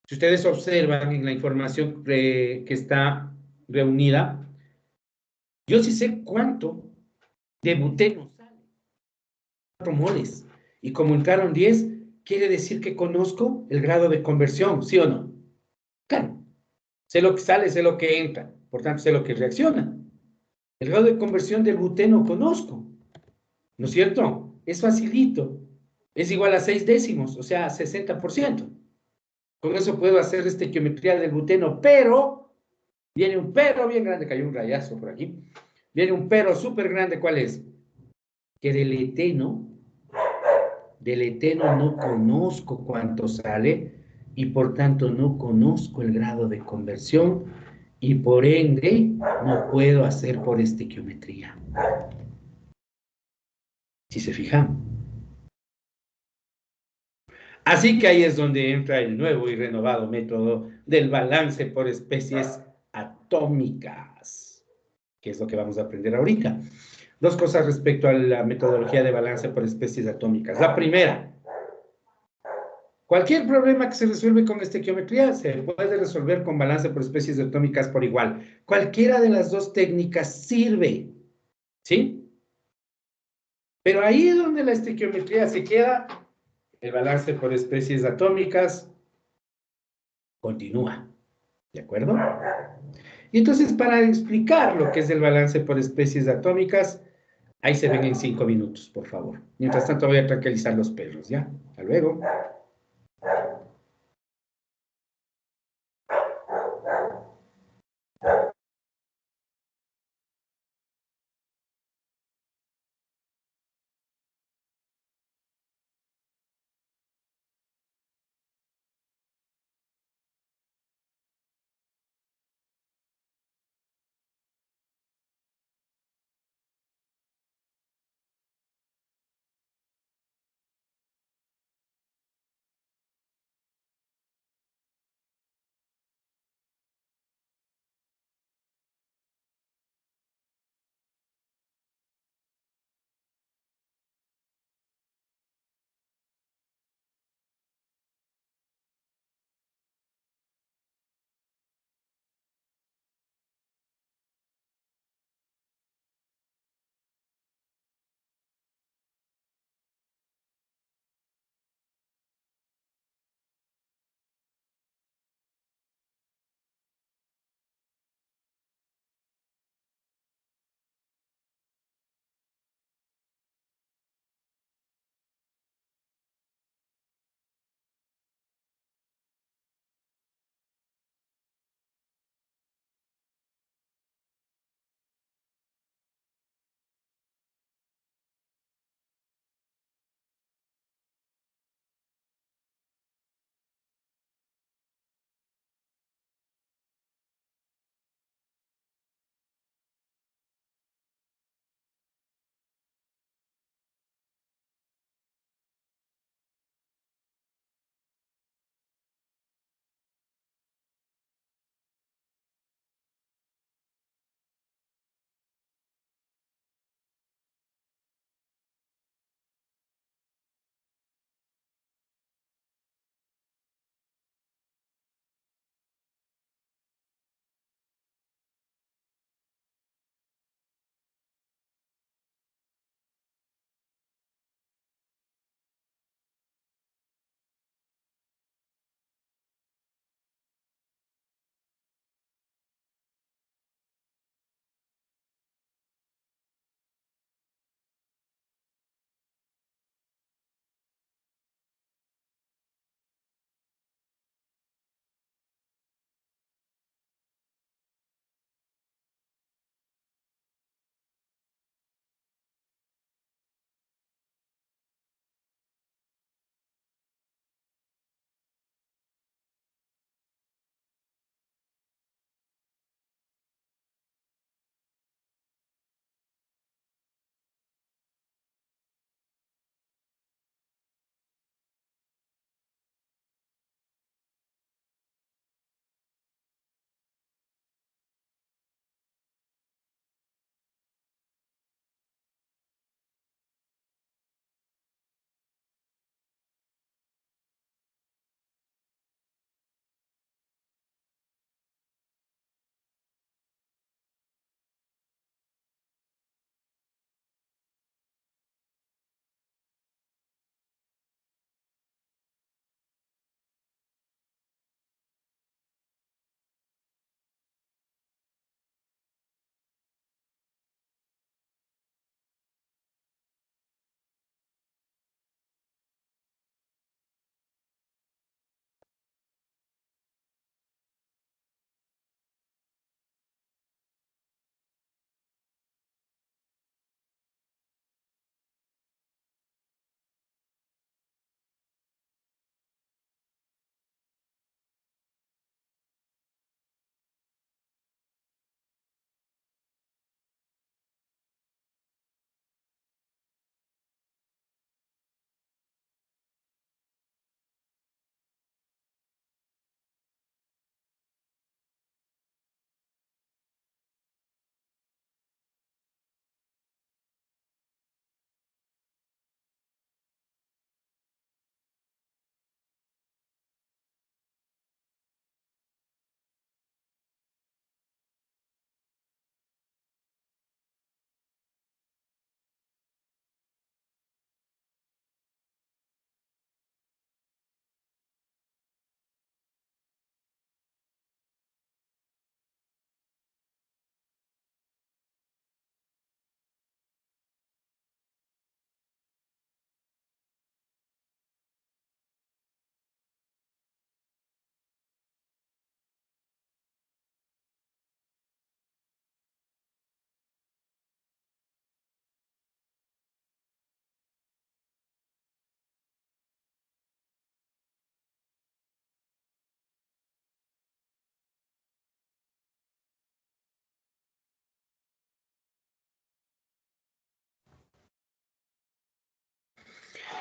Si ustedes observan en la información que está reunida, yo sí sé cuánto de buteno sale. 4 moles. Y como entraron 10, quiere decir que conozco el grado de conversión, ¿sí o no? Claro. Sé lo que sale, sé lo que entra. Por tanto, sé lo que reacciona. El grado de conversión del buteno conozco. ¿No es cierto? Es facilito. Es igual a 6 décimos, o sea, 60%. Con eso puedo hacer estequiometría del buteno, pero viene un pero bien grande, cayó un rayazo por aquí. Viene un pero súper grande, ¿cuál es? Que del eteno no conozco cuánto sale y por tanto no conozco el grado de conversión y por ende no puedo hacer por estequiometría. Si se fijan. Así que ahí es donde entra el nuevo y renovado método del balance por especies atómicas, que es lo que vamos a aprender ahorita. Dos cosas respecto a la metodología de balance por especies atómicas. La primera, cualquier problema que se resuelve con estequiometría se puede resolver con balance por especies atómicas por igual. Cualquiera de las dos técnicas sirve, ¿sí? Pero ahí es donde la estequiometría se queda, el balance por especies atómicas continúa, ¿de acuerdo? Y entonces, para explicar lo que es el balance por especies atómicas, ahí se ven en 5 minutos, por favor. Mientras tanto, voy a tranquilizar los perros, ¿ya? Hasta luego.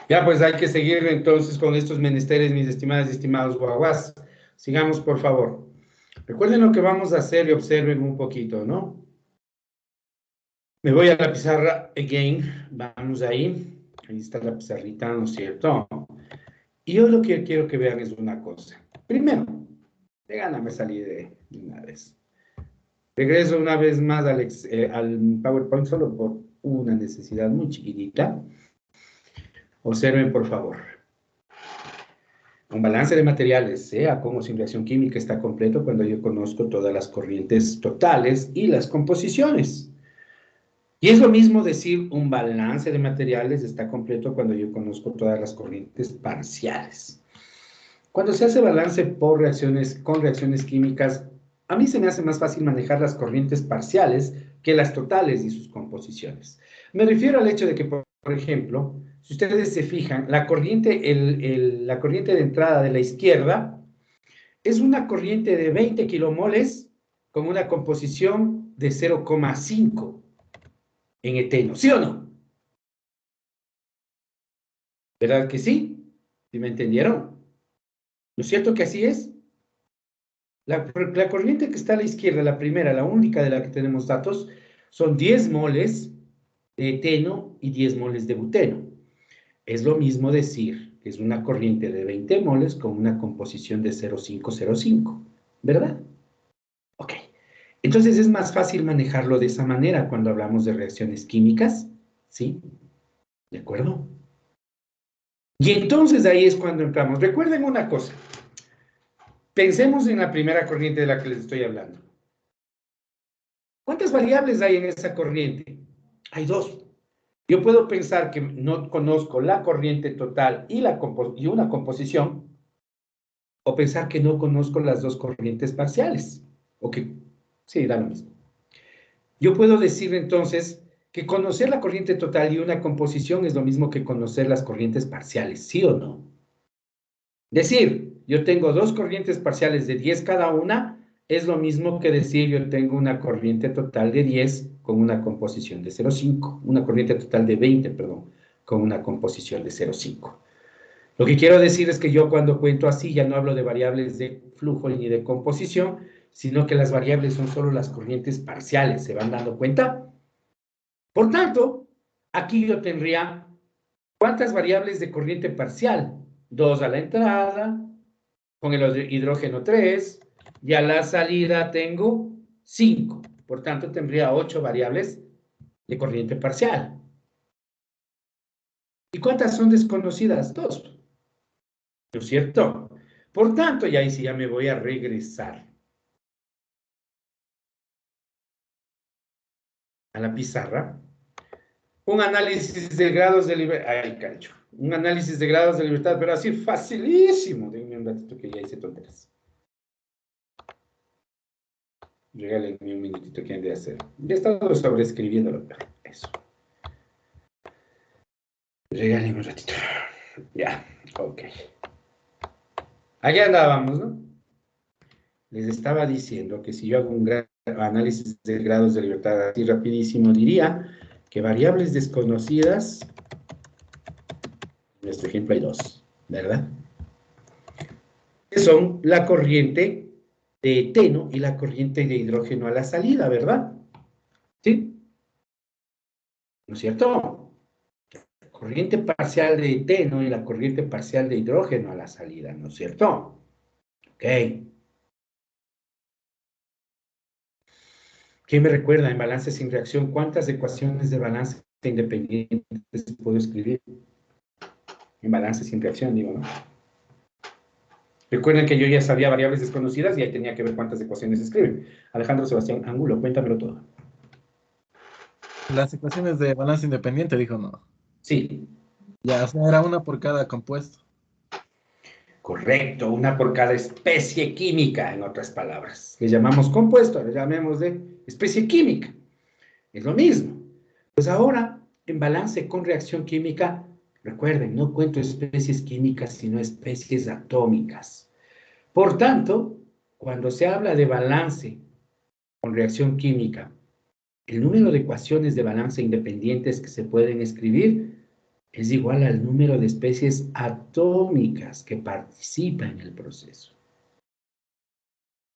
Ya, pues hay que seguir entonces con estos menesteres, mis estimadas y estimados guaguas. Sigamos, por favor. Recuerden lo que vamos a hacer y observen un poquito, ¿no? Me voy a la pizarra again. Vamos ahí. Ahí está la pizarrita, ¿no es cierto? Y yo lo que quiero que vean es una cosa. Primero, de gana me salí de una vez. Regreso una vez más al PowerPoint solo por una necesidad muy chiquitita. Observen, por favor. Un balance de materiales, sea con o sin reacción química, está completo cuando yo conozco todas las corrientes totales y las composiciones. Y es lo mismo decir un balance de materiales está completo cuando yo conozco todas las corrientes parciales. Cuando se hace balance por reacciones, con reacciones químicas, a mí se me hace más fácil manejar las corrientes parciales que las totales y sus composiciones. Me refiero al hecho de que, por ejemplo, si ustedes se fijan, la corriente de entrada de la izquierda es una corriente de 20 kilomoles con una composición de 0,5 en eteno, ¿sí o no? ¿Verdad que sí? ¿Sí me entendieron? ¿No es cierto que así es? La corriente que está a la izquierda, la primera, la única de la que tenemos datos, son 10 moles de eteno y 10 moles de buteno. Es lo mismo decir que es una corriente de 20 moles con una composición de 0,505, ¿verdad? Ok. Entonces es más fácil manejarlo de esa manera cuando hablamos de reacciones químicas, ¿sí? ¿De acuerdo? Y entonces ahí es cuando entramos. Recuerden una cosa. Pensemos en la primera corriente de la que les estoy hablando. ¿Cuántas variables hay en esa corriente? Hay dos. Yo puedo pensar que no conozco la corriente total y una composición, o pensar que no conozco las dos corrientes parciales. O que, sí, da lo mismo. Yo puedo decir entonces que conocer la corriente total y una composición es lo mismo que conocer las corrientes parciales, ¿sí o no? Decir, yo tengo dos corrientes parciales de 10 cada una, es lo mismo que decir yo tengo una corriente total de 10 con una composición de 0,5, una corriente total de 20, perdón, con una composición de 0,5. Lo que quiero decir es que yo cuando cuento así ya no hablo de variables de flujo ni de composición, sino que las variables son solo las corrientes parciales, ¿se van dando cuenta? Por tanto, aquí yo tendría, ¿cuántas variables de corriente parcial? 2 a la entrada, con el hidrógeno 3, y a la salida tengo 5. Por tanto, tendría 8 variables de corriente parcial. ¿Y cuántas son desconocidas? 2. ¿No es cierto? Por tanto, y ahí sí ya me voy a regresar a la pizarra. Un análisis de grados de libertad. Ay, cacho. Un análisis de grados de libertad, pero así facilísimo. Denme un ratito que ya hice tonteras. Regálenme un minutito que han de hacer. Ya he estado sobreescribiéndolo. Eso. Regálenme un ratito. Ya, ok. Allá andábamos, ¿no? Les estaba diciendo que si yo hago un análisis de grados de libertad así rapidísimo, diría que variables desconocidas, en nuestro ejemplo hay 2, ¿verdad? Que son la corriente de eteno y la corriente de hidrógeno a la salida, ¿verdad? ¿Sí? ¿No es cierto? La corriente parcial de eteno y la corriente parcial de hidrógeno a la salida, ¿no es cierto? Ok. ¿Quién me recuerda en balance sin reacción cuántas ecuaciones de balance independientes puedo escribir? En balance sin reacción, digo, ¿no? Recuerden que yo ya sabía variables desconocidas y ahí tenía que ver cuántas ecuaciones escriben. Alejandro Sebastián Angulo, cuéntamelo todo. Las ecuaciones de balance independiente, dijo no. Sí. Ya, o sea, era una por cada compuesto. Correcto, una por cada especie química, en otras palabras. Le llamamos compuesto, le llamemos de especie química. Es lo mismo. Pues ahora, en balance con reacción química, recuerden, no cuento especies químicas, sino especies atómicas. Por tanto, cuando se habla de balance con reacción química, el número de ecuaciones de balance independientes que se pueden escribir es igual al número de especies atómicas que participan en el proceso.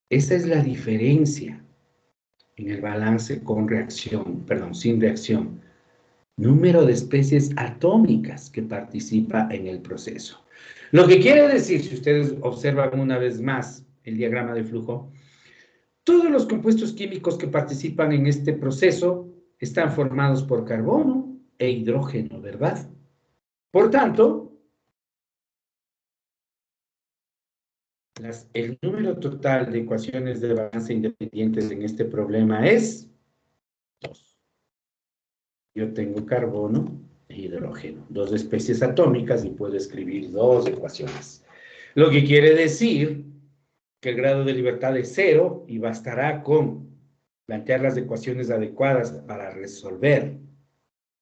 Esa es la diferencia en el balance con reacción, perdón, sin reacción. Número de especies atómicas que participa en el proceso. Lo que quiere decir, si ustedes observan una vez más el diagrama de flujo, todos los compuestos químicos que participan en este proceso están formados por carbono e hidrógeno, ¿verdad? Por tanto, el número total de ecuaciones de balance independientes en este problema es 2. Yo tengo carbono e hidrógeno, 2 especies atómicas y puedo escribir 2 ecuaciones. Lo que quiere decir que el grado de libertad es 0 y bastará con plantear las ecuaciones adecuadas para resolver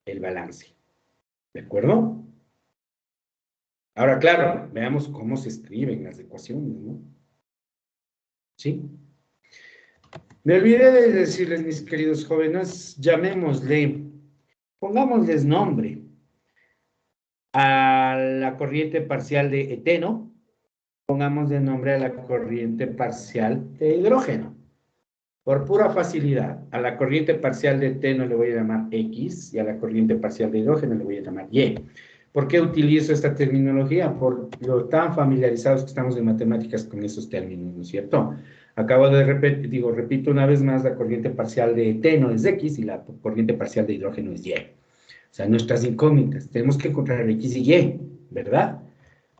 el balance. ¿De acuerdo? Ahora, claro, veamos cómo se escriben las ecuaciones, ¿no? ¿Sí? Me olvidé de decirles, mis queridos jóvenes, pongámosles nombre a la corriente parcial de eteno, pongamos de nombre a la corriente parcial de hidrógeno. Por pura facilidad, a la corriente parcial de eteno le voy a llamar X y a la corriente parcial de hidrógeno le voy a llamar Y. ¿Por qué utilizo esta terminología? Por lo tan familiarizados que estamos en matemáticas con esos términos, ¿no es cierto? Acabo de repetir, repito una vez más, la corriente parcial de eteno es X y la corriente parcial de hidrógeno es Y. O sea, nuestras incógnitas, tenemos que encontrar X y Y, ¿verdad?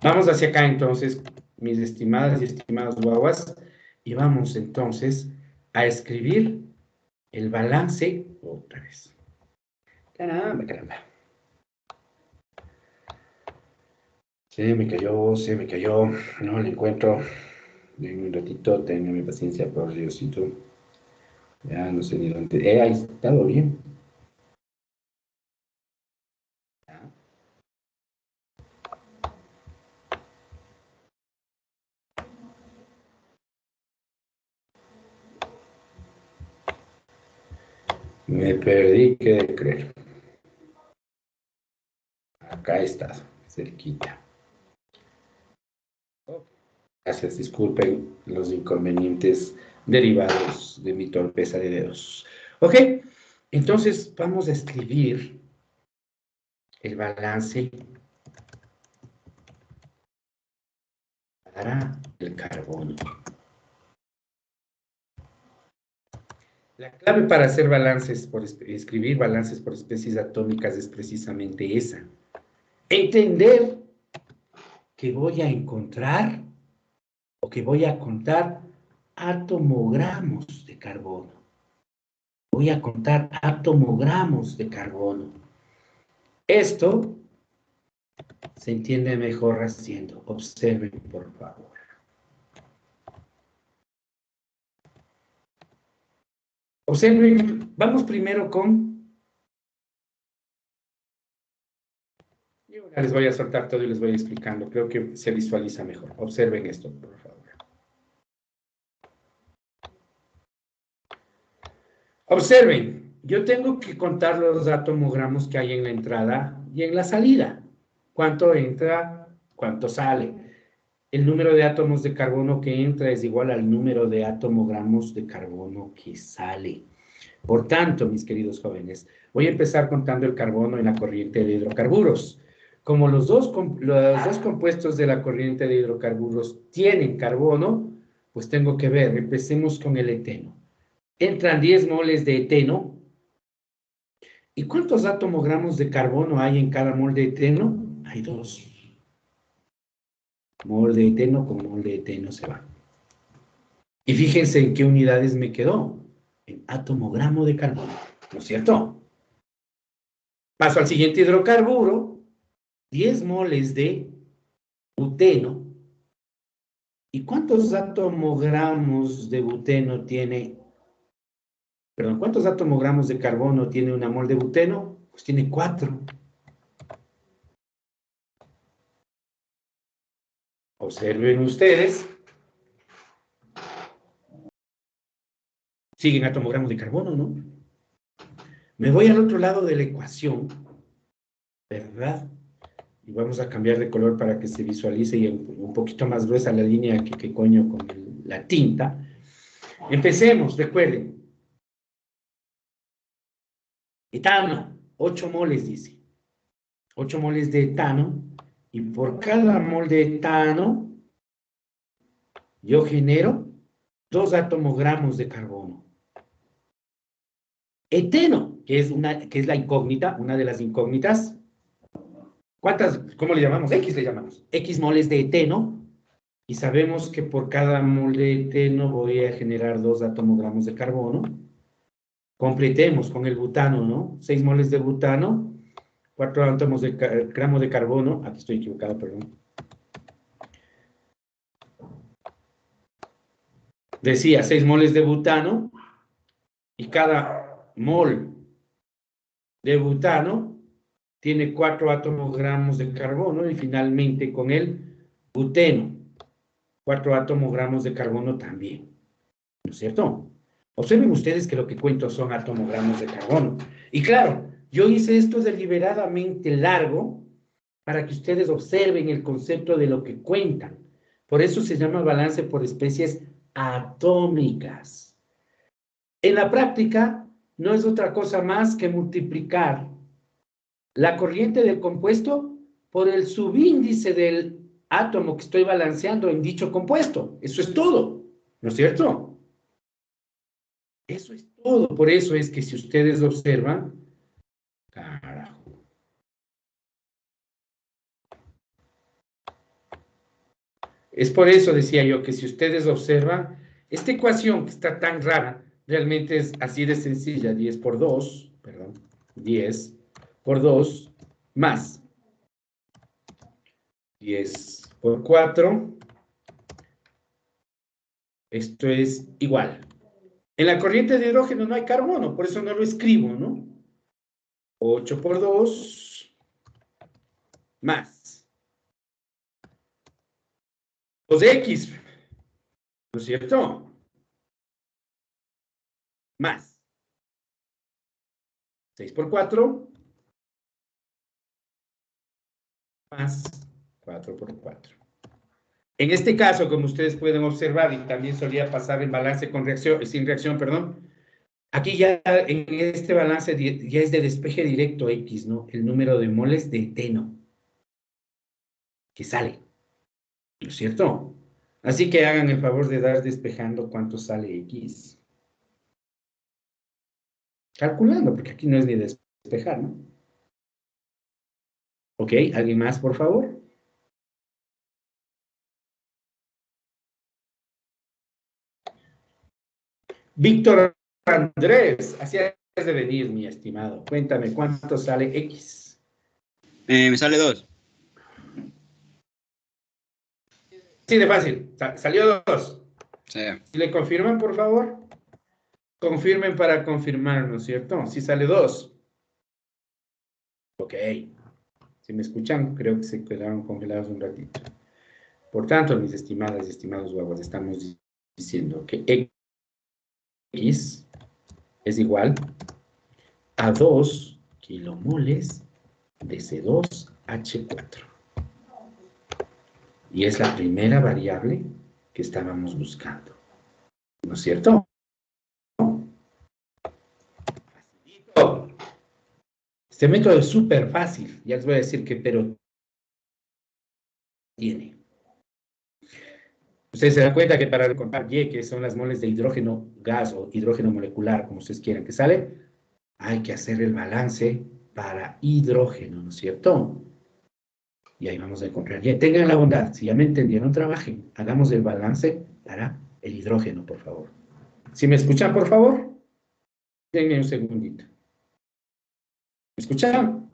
Vamos hacia acá entonces, mis estimadas y estimados guaguas, y vamos entonces a escribir el balance otra vez. Caramba, caramba. Se me cayó, no lo encuentro. Denme un ratito, ténganme paciencia, por Diosito. Ya no sé ni dónde. Ahí está, todo bien. Me perdí, qué de creer. Acá está, cerquita. Gracias, disculpen los inconvenientes derivados de mi torpeza de dedos. Ok, entonces vamos a escribir el balance para el carbono. La clave para hacer balances, escribir balances por especies atómicas es precisamente esa. Entender que voy a encontrar o que voy a contar atomogramos de carbono. Voy a contar atomogramos de carbono. Esto se entiende mejor haciendo. Observen, por favor. Observen, vamos primero con... Yo les voy a soltar todo y les voy explicando. Creo que se visualiza mejor. Observen esto, por favor. Observen, yo tengo que contar los atomogramos que hay en la entrada y en la salida. ¿Cuánto entra? ¿Cuánto sale? El número de átomos de carbono que entra es igual al número de atomogramos de carbono que sale. Por tanto, mis queridos jóvenes, voy a empezar contando el carbono en la corriente de hidrocarburos. Como los dos compuestos de la corriente de hidrocarburos tienen carbono, pues tengo que ver, empecemos con el eteno. Entran 10 moles de eteno. ¿Y cuántos atomogramos de carbono hay en cada mol de eteno? Hay 2. Mol de eteno con mol de eteno se va. Y fíjense en qué unidades me quedó. En atomogramo de carbono. ¿No es cierto? Paso al siguiente hidrocarburo. 10 moles de buteno. ¿Y cuántos atomogramos de buteno tiene? Perdón, ¿cuántos atomogramos de carbono tiene una mol de buteno? Pues tiene 4. Observen ustedes. Siguen atomogramos de carbono, ¿no? Me voy al otro lado de la ecuación, ¿verdad? Y vamos a cambiar de color para que se visualice y un poquito más gruesa la línea que coño con la tinta. Empecemos, recuerden. Etano, 8 moles dice. 8 moles de etano. Y por cada mol de etano, yo genero 2 atomogramos de carbono. Eteno, que es la incógnita, una de las incógnitas. ¿Cuántas? ¿Cómo le llamamos? X le llamamos. X moles de eteno. Y sabemos que por cada mol de eteno voy a generar 2 atomogramos de carbono. Completemos con el butano, ¿no? 6 moles de butano, 4 átomos de gramo de carbono. Aquí estoy equivocado, perdón. Decía 6 moles de butano. Y cada mol de butano tiene 4 atomogramos de carbono. Y finalmente con el buteno, 4 atomogramos de carbono también. ¿No es cierto? Observen ustedes que lo que cuento son atomogramos de carbono. Y claro, yo hice esto deliberadamente largo para que ustedes observen el concepto de lo que cuentan. Por eso se llama balance por especies atómicas. En la práctica, no es otra cosa más que multiplicar la corriente del compuesto por el subíndice del átomo que estoy balanceando en dicho compuesto. Eso es todo, ¿no es cierto? Eso es todo. Por eso es que si ustedes observan, carajo. Es por eso, decía yo, que si ustedes observan, esta ecuación que está tan rara, realmente es así de sencilla, 10 por 2, perdón, 10 por 2, más 10 por 4, esto es igual. En la corriente de hidrógeno no hay carbono, por eso no lo escribo, ¿no? 8 por 2, más 2x, ¿no es cierto? Más 6 por 4, más 4 por 4. En este caso, como ustedes pueden observar, y también solía pasar en balance con reacción, sin reacción, perdón, aquí ya en este balance ya es de despeje directo X, ¿no? El número de moles de eteno que sale, ¿no es cierto? Así que hagan el favor de dar despejando cuánto sale X. Calculando, porque aquí no es ni despejar, ¿no? Ok, ¿alguien más, por favor? Víctor Andrés, así has de venir, mi estimado. Cuéntame, ¿cuánto sale X? Me sale 2. Sí, de fácil. Salió 2. Sí. ¿Le confirman, por favor? Confirmen para confirmar, ¿no es cierto? Sí sale 2. Ok. Si me escuchan, creo que se quedaron congelados un ratito. Por tanto, mis estimadas y estimados guaguas, estamos diciendo que X es igual a 2 kilomoles de C2H4. Y es la primera variable que estábamos buscando. ¿No es cierto? Facilito. Este método es súper fácil. Ya les voy a decir que, pero tiene. Ustedes se dan cuenta que para encontrar Y, que son las moles de hidrógeno gas o hidrógeno molecular, como ustedes quieran que sale, hay que hacer el balance para hidrógeno, ¿no es cierto? Y ahí vamos a encontrar Y. Tengan la bondad, si ya me entendieron, trabajen. Hagamos el balance para el hidrógeno, por favor. Si me escuchan, por favor, denme un segundito. ¿Me escuchan?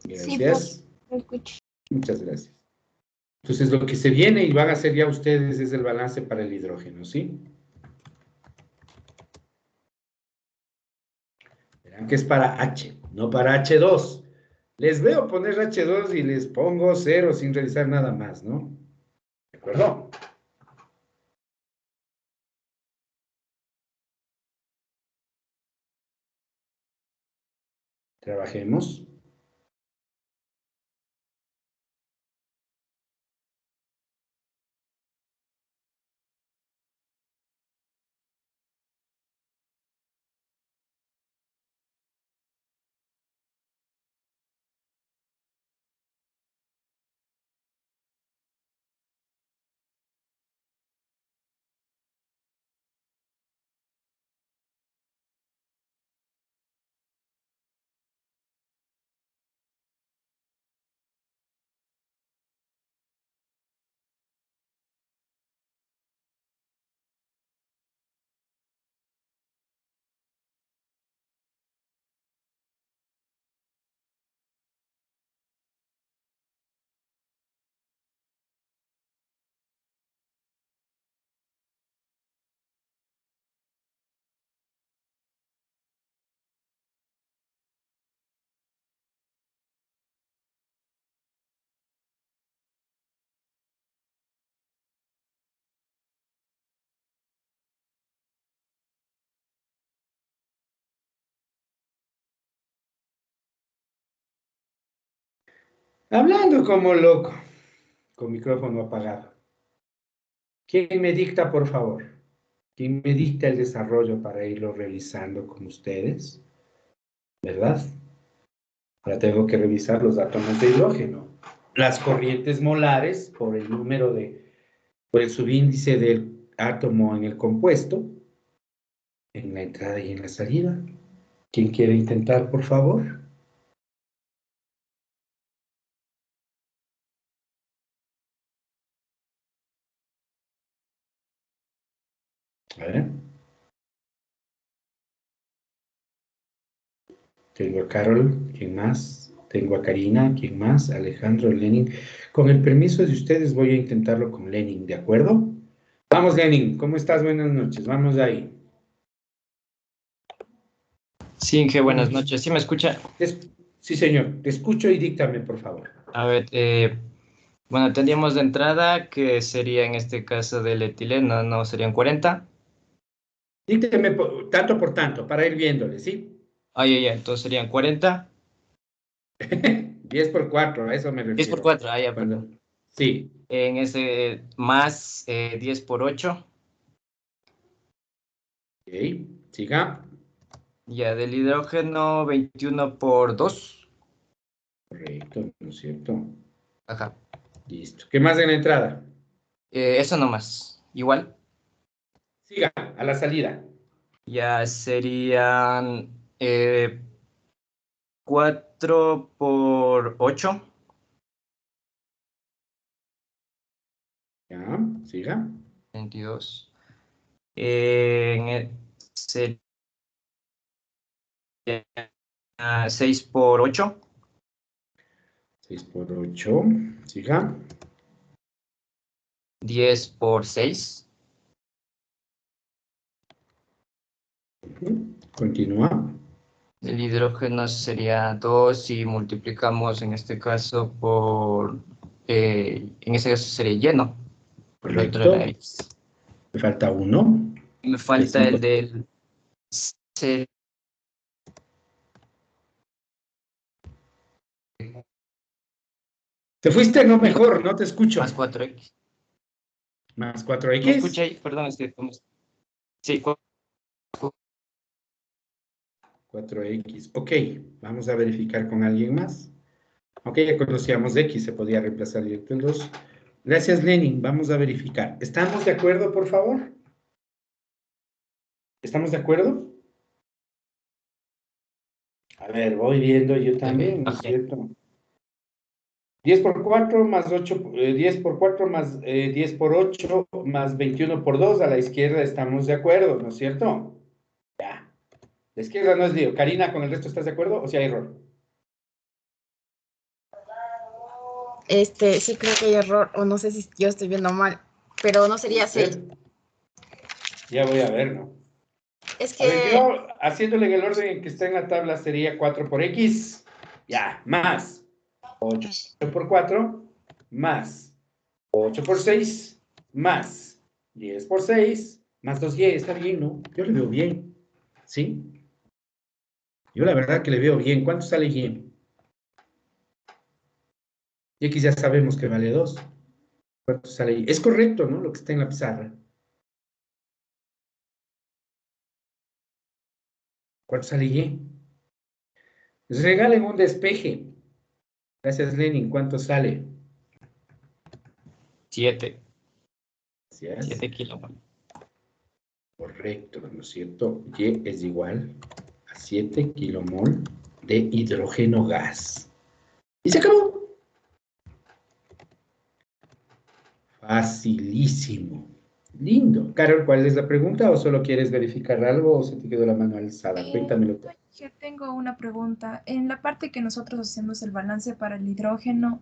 Gracias. Sí, lo escucho. Muchas gracias. Entonces, lo que se viene y van a hacer ya ustedes es el balance para el hidrógeno, ¿sí? Verán que es para H, no para H2. Les veo poner H2 y les pongo 0 sin realizar nada más, ¿no? ¿De acuerdo? Trabajemos. Hablando como loco, con micrófono apagado. ¿Quién me dicta, por favor? ¿Quién me dicta el desarrollo para irlo revisando con ustedes? ¿Verdad? Ahora tengo que revisar los átomos de hidrógeno. Las corrientes molares por el número por el subíndice del átomo en el compuesto, en la entrada y en la salida. ¿Quién quiere intentar, por favor? A ver. Tengo a Carol, ¿quién más? Tengo a Karina, ¿quién más? Alejandro, Lenin. Con el permiso de ustedes voy a intentarlo con Lenin, ¿de acuerdo? Vamos, Lenin, ¿cómo estás? Buenas noches, vamos ahí. Sí, Inge, buenas noches. ¿Sí me escucha? Sí, señor, te escucho y díctame, por favor. A ver, bueno, tendríamos de entrada que sería en este caso del etileno, ¿no? Serían 40. Díctame tanto por tanto, para ir viéndole, ¿sí? Ya, entonces serían 40. 10 por 4, a eso me refiero. 10 por 4, perdón. Sí. En ese más 10 por 8. Ok, siga. Ya, del hidrógeno 21 por 2. Correcto, ¿no es cierto? Ajá. Listo. ¿Qué más en la entrada? Eso nomás. Igual. Siga, a la salida. Ya serían 4 por 8. Ya, siga. 22. Sería 6 por 8. 6 por 8. Siga. 10 por 6. Continúa. El hidrógeno sería 2 y multiplicamos en este caso por... en este caso sería lleno. Correcto. Me falta uno. Me falta el del... ¿Te fuiste? No, mejor, no te escucho. Más 4x. Más 4x. ¿Me escucha ahí? Perdón, es que... Sí, 4x. Ok, vamos a verificar con alguien más. Ok, ya conocíamos x, se podía reemplazar directo en 2. Gracias, Lenin. Vamos a verificar. ¿Estamos de acuerdo, por favor? ¿Estamos de acuerdo? A ver, voy viendo yo también, ¿no es cierto? 10 por 4 más 8, 10 por 4 más 10 por 8 más 21 por 2, a la izquierda estamos de acuerdo, ¿no es cierto? Ya. La izquierda no es lío. Karina, ¿con el resto estás de acuerdo o si hay error? Sí creo que hay error, o no sé si yo estoy viendo mal, pero no sería 6. Ya voy a ver, ¿no? Es que... A ver, yo, haciéndole en el orden en que está en la tabla, sería 4 por x, ya, más 8 por 4, más 8 por 6, más 10 por 6, más 2y, está bien, ¿no? Yo le veo bien, ¿sí? Yo la verdad que le veo bien. ¿Cuánto sale y? Y x ya sabemos que vale 2. ¿Cuánto sale y? Es correcto, ¿no? Lo que está en la pizarra. ¿Cuánto sale y? Les regalen un despeje. Gracias, Lenin. ¿Cuánto sale? 7. Gracias. 7 kilómetros. Correcto, ¿no es cierto? Y es igual a 7 kilomol de hidrógeno gas. Y se acabó. Facilísimo. Lindo. Carol, ¿cuál es la pregunta? ¿O solo quieres verificar algo o se te quedó la mano alzada? Cuéntamelo. Yo tengo una pregunta. En la parte que nosotros hacemos el balance para el hidrógeno,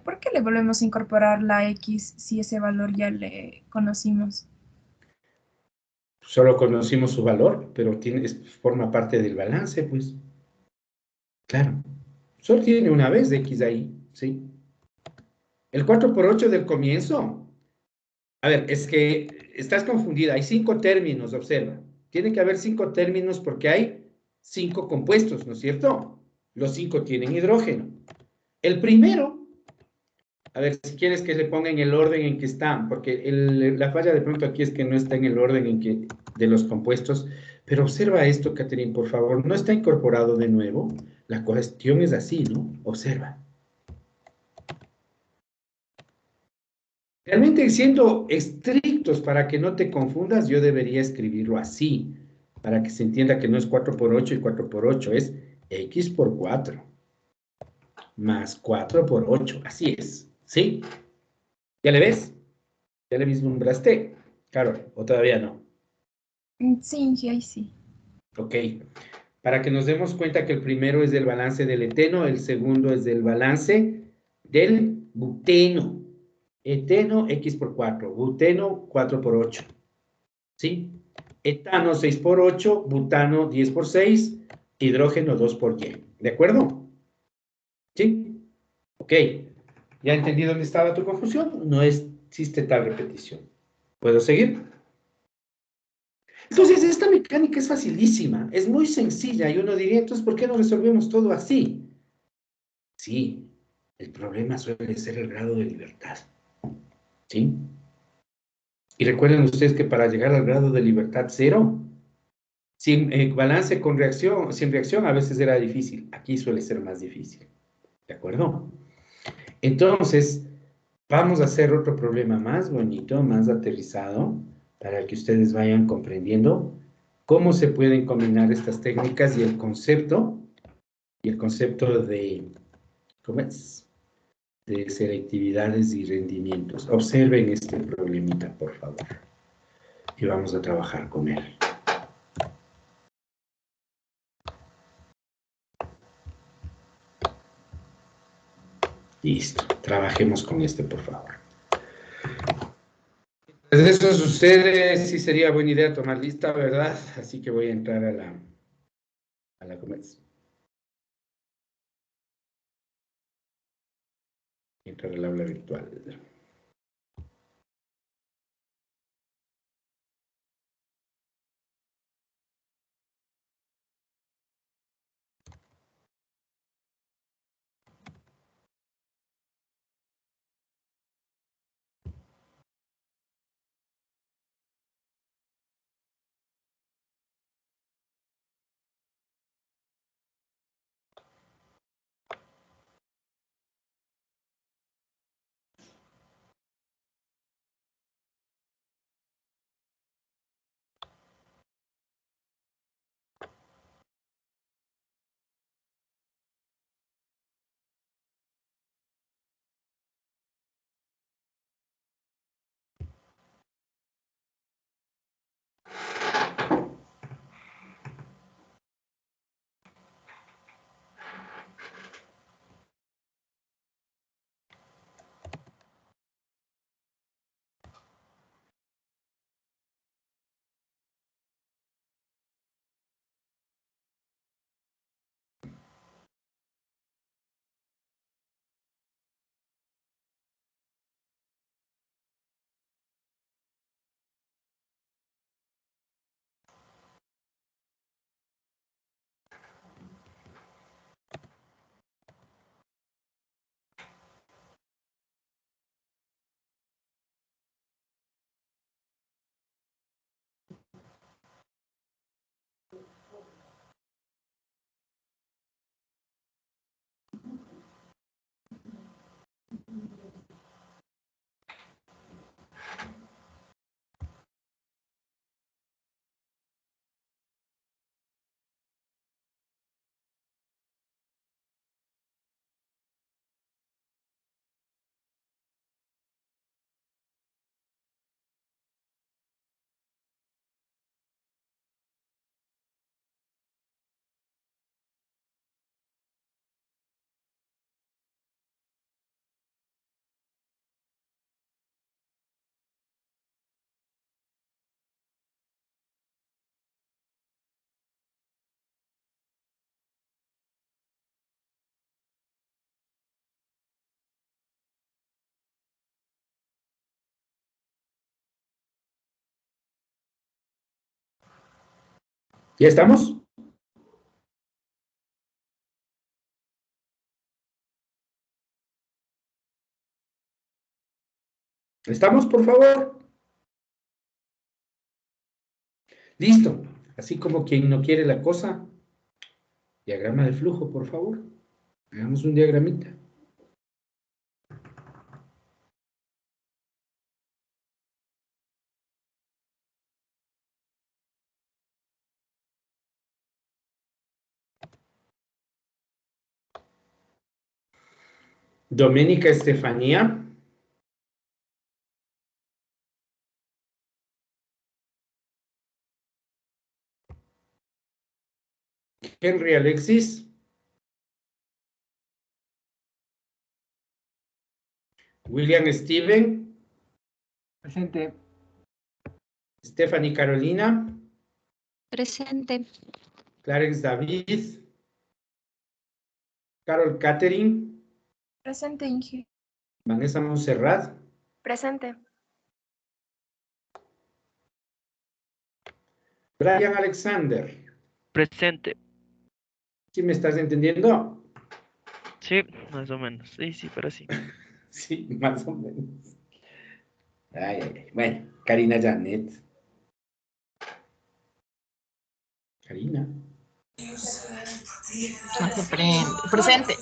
¿por qué le volvemos a incorporar la X si ese valor ya le conocimos? Solo conocimos su valor, pero forma parte del balance, pues. Claro. Solo tiene una vez de X ahí, ¿sí? El 4 por 8 del comienzo. A ver, es que estás confundida. Hay 5 términos, observa. Tiene que haber 5 términos porque hay 5 compuestos, ¿no es cierto? Los 5 tienen hidrógeno. El primero, a ver, si quieres que le ponga en el orden en que están, porque la falla de pronto aquí es que no está en el orden en que, de los compuestos, pero observa esto, Catherine, por favor, no está incorporado de nuevo, la cuestión es así, ¿no? Observa. Realmente siendo estrictos para que no te confundas, yo debería escribirlo así, para que se entienda que no es 4 por 8 y 4 por 8, es x por 4 más 4 por 8, así es, ¿sí? ¿Ya le ves? ¿Ya le vislumbraste, Carol? ¿O todavía no? Sí, ahí sí. Ok. Para que nos demos cuenta que el primero es del balance del eteno, el segundo es del balance del buteno. Eteno, x por 4. Buteno, 4 por 8. ¿Sí? Etano, 6 por 8. Butano, 10 por 6. Hidrógeno, 2 por y. ¿De acuerdo? ¿Sí? Ok. ¿Ya entendí dónde estaba tu confusión? No existe tal repetición. ¿Puedo seguir? Entonces, esta mecánica es facilísima, es muy sencilla, y uno diría, entonces, ¿por qué no resolvemos todo así? Sí, el problema suele ser el grado de libertad, ¿sí? Y recuerden ustedes que para llegar al grado de libertad cero, sin balance con reacción, sin reacción, a veces era difícil, aquí suele ser más difícil, ¿de acuerdo? Entonces, vamos a hacer otro problema más bonito, más aterrizado, para que ustedes vayan comprendiendo cómo se pueden combinar estas técnicas y el concepto de, ¿cómo es? De selectividades y rendimientos. Observen este problemita, por favor, y vamos a trabajar con él. Listo, trabajemos con este, por favor. Desde eso sucede, sí sería buena idea tomar lista, ¿verdad? Así que voy a entrar a la ¿cómo es? Entrar al aula virtual. ¿Ya estamos? ¿Estamos, por favor? Listo. Así como quien no quiere la cosa. Diagrama de flujo, por favor. Hagamos un diagramita. Doménica Estefanía. Henry Alexis. William Steven. Presente. Stephanie Carolina. Presente. Clarence David. Carol Catherine. Presente, Inge. Vanessa Monserrat. Presente. Brian Alexander. Presente. ¿Sí me estás entendiendo? Sí, más o menos. Sí, pero sí. Sí, más o menos. Ay, ay, ay. Bueno, Karina Janet. Karina. No se prende. Presente.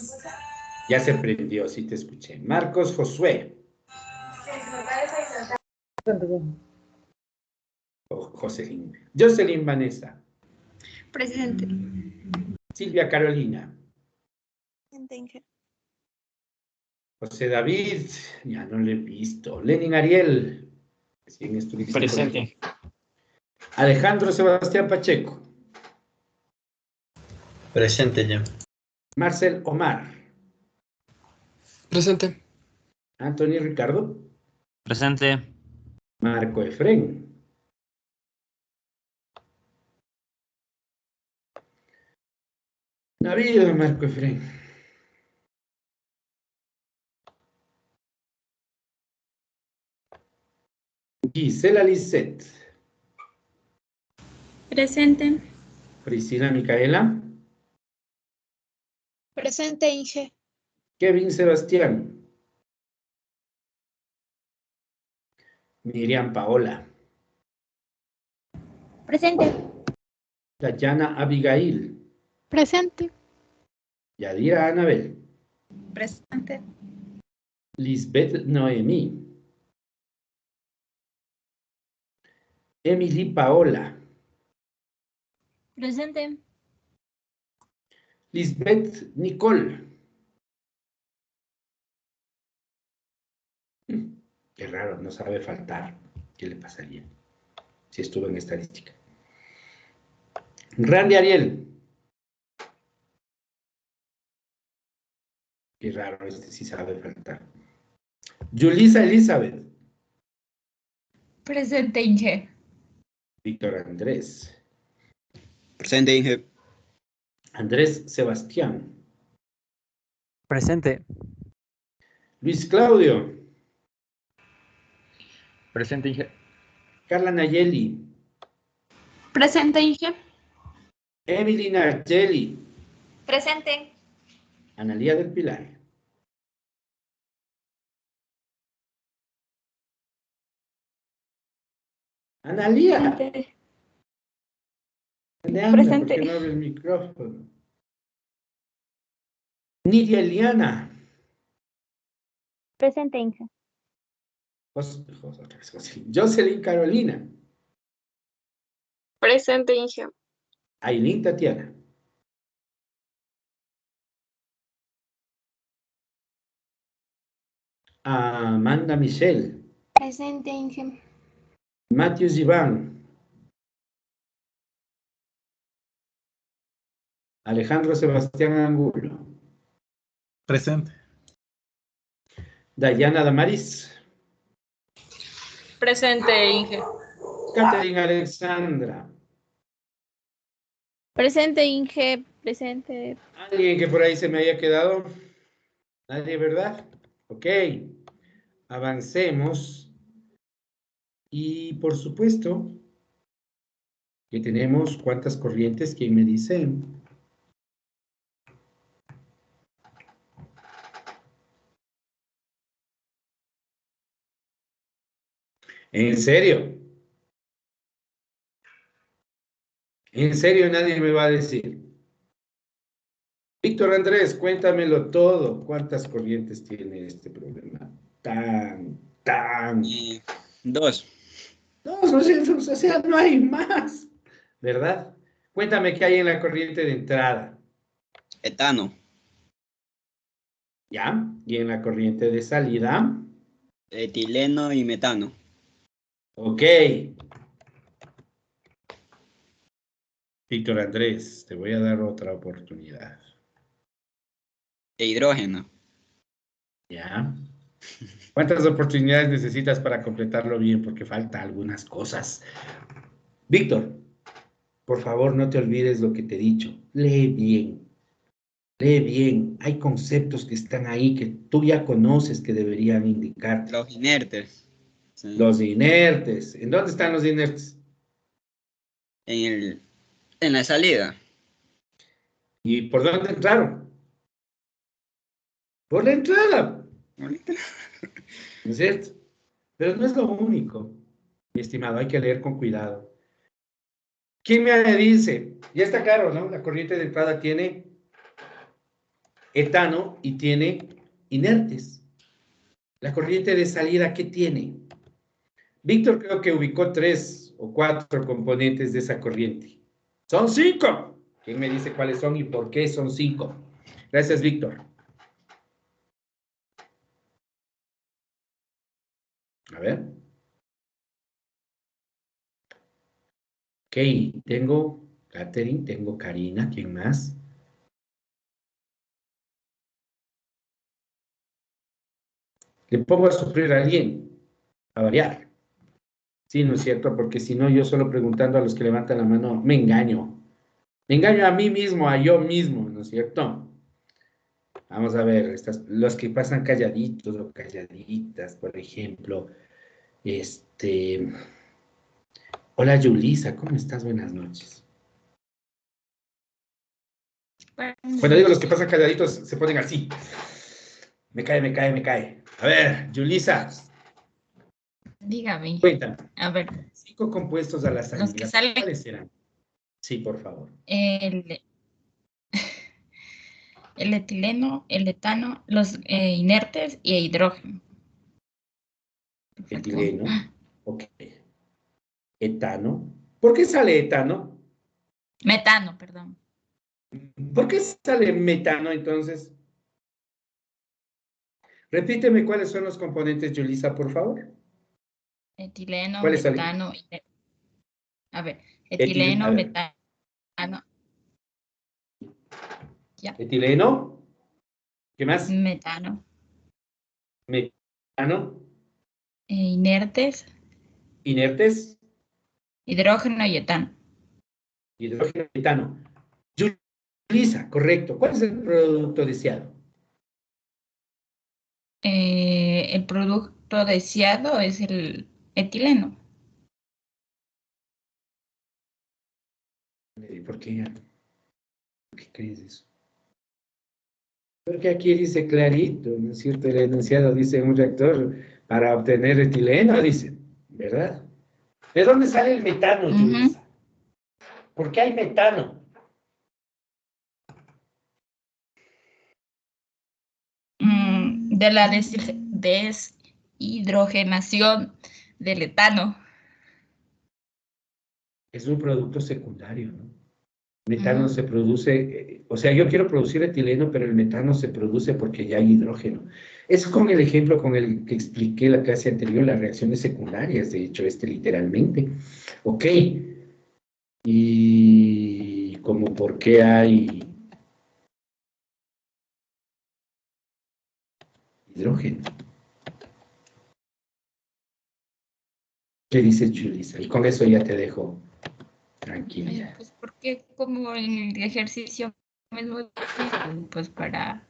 Ya se prendió, sí te escuché. Marcos Josué. Jocelyn. Jocelyn Vanessa. Presente. Silvia Carolina. Presente, Inge. José David. Ya no le he visto. Lenin Ariel. ¿Quién estuviste? Presente. Alejandro Sebastián Pacheco. Presente ya. Marcel Omar. Presente. Anthony Ricardo. Presente. Marco Efren. Navío Marco Efren. Gisela Lisset. Presente. Priscila Micaela. Presente, Inge. Kevin Sebastián. Miriam Paola. Presente. Dayana Abigail. Presente. Yadira Anabel. Presente. Lisbeth Noemí. Emily Paola. Presente. Lisbeth Nicole. Qué raro, no sabe faltar. ¿Qué le pasaría si estuvo en estadística? Randy Ariel. Qué raro, este sí sabe faltar. Yulisa Elizabeth. Presente, Inge. Víctor Andrés. Presente, Inge. Andrés Sebastián. Presente. Luis Claudio. Presente, Inge. Carla Nayeli. Presente, Inge. Emily Nargelli. Presente. Analía del Pilar. Analía. Presente. ¿Dónde anda? Presente. ¿Por qué no abre el micrófono? Nidia Eliana. Presente, Inge. Jocelyn Carolina. Presente, Inge. Aileen Tatiana. Amanda Michelle. Presente, Inge. Matthews Iván. Alejandro Sebastián Angulo. Presente. Dayana Damaris. Presente, Inge. Catherine Alexandra. Presente, Inge. Presente. ¿Alguien que por ahí se me haya quedado? ¿Nadie, verdad? Ok. Avancemos. Y por supuesto que tenemos cuántas corrientes, ¿quién me dice? ¿En serio? ¿En serio nadie me va a decir? Víctor Andrés, cuéntamelo todo. ¿Cuántas corrientes tiene este problema? Dos. No, o sea, no hay más, ¿verdad? Cuéntame qué hay en la corriente de entrada. Etano. ¿Ya? Y en la corriente de salida. Etileno y metano. Ok. Víctor Andrés, te voy a dar otra oportunidad. E hidrógeno. ¿Ya? ¿Cuántas oportunidades necesitas para completarlo bien? Porque falta algunas cosas. Víctor, por favor, no te olvides lo que te he dicho. Lee bien. Lee bien. Hay conceptos que están ahí que tú ya conoces que deberían indicarte. Los inertes. Sí. Los inertes. ¿En dónde están los inertes? En la salida. ¿Y por dónde entraron? Por la entrada. ¿No es cierto? Pero no es lo único, mi estimado. Hay que leer con cuidado. ¿Quién me dice? Ya está claro, ¿no? La corriente de entrada tiene etano y tiene inertes. La corriente de salida, ¿qué tiene? Víctor creo que ubicó 3 o 4 componentes de esa corriente. ¡Son 5! ¿Quién me dice cuáles son y por qué son 5? Gracias, Víctor. A ver. Ok, tengo Catherine, tengo Karina, ¿quién más? Le pongo a sufrir a alguien, a variar. Sí, ¿no es cierto? Porque si no, yo solo preguntando a los que levantan la mano, me engaño. Me engaño a mí mismo, a yo mismo, ¿no es cierto? Vamos a ver, los que pasan calladitos o calladitas, por ejemplo. Hola, Yulisa, ¿cómo estás? Buenas noches. Cuando digo los que pasan calladitos, se ponen así. Me cae. A ver, Yulisa. Dígame. Cuéntame. A ver. 5 compuestos a la salida. Los que salen. ¿Cuáles serán? Sí, por favor. El etileno, el etano, los inertes y el hidrógeno. Perfecto. Etileno. Ok. Etano. ¿Por qué sale etano? Metano, perdón. ¿Por qué sale metano entonces? Repíteme cuáles son los componentes, Yulisa, por favor. Etileno, ¿Cuáles salen? metano. A ver, etileno, metano. Ya. Etileno. ¿Qué más? Metano. Metano. Inertes. Inertes. Hidrógeno y etano. Hidrógeno y etano. Yulisa, correcto. ¿Cuál es el producto deseado? El producto deseado es el etileno. ¿Por qué crees eso? Porque aquí dice clarito, ¿no es cierto? El enunciado dice un reactor para obtener etileno, dice, ¿verdad? ¿De dónde sale el metano, Yulisa? ¿Por qué hay metano? De la deshidrogenación del etano. Es un producto secundario, ¿no? Metano se produce, o sea, yo quiero producir etileno, pero el metano se produce porque ya hay hidrógeno. Es con el ejemplo con el que expliqué la clase anterior, las reacciones secundarias, de hecho, literalmente. Ok. Y como por qué hay hidrógeno. ¿Qué dices, Julissa? Y con eso ya te dejo tranquila. Pues porque como en el ejercicio mismo, pues para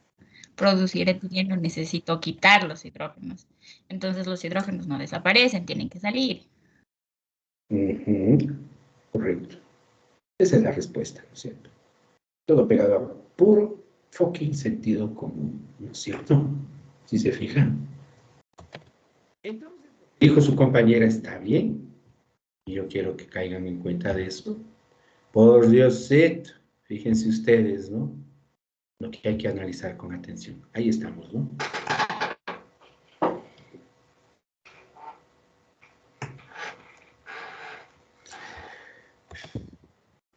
producir etileno necesito quitar los hidrógenos. Entonces los hidrógenos no desaparecen, tienen que salir. Correcto. Esa es la respuesta, ¿no es cierto? Todo pegado a puro fucking sentido común, ¿no es cierto? Si se fijan. Entonces, dijo su compañera está bien. Y yo quiero que caigan en cuenta de eso. Por Diosito, fíjense ustedes, ¿no? Lo que hay que analizar con atención. Ahí estamos, ¿no?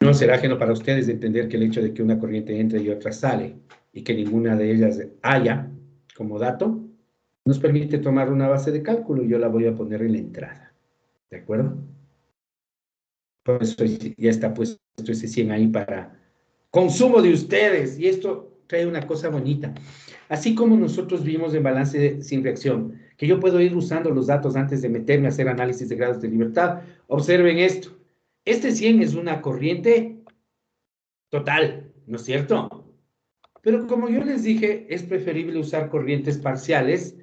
No será ajeno para ustedes entender que el hecho de que una corriente entre y otra sale y que ninguna de ellas haya como dato, nos permite tomar una base de cálculo y yo la voy a poner en la entrada. ¿De acuerdo? Por eso ya está puesto ese 100 ahí para consumo de ustedes. Y esto trae una cosa bonita. Así como nosotros vimos en balance sin reacción, que yo puedo ir usando los datos antes de meterme a hacer análisis de grados de libertad. Observen esto. Este 100 es una corriente total, ¿no es cierto? Pero como yo les dije, es preferible usar corrientes parciales.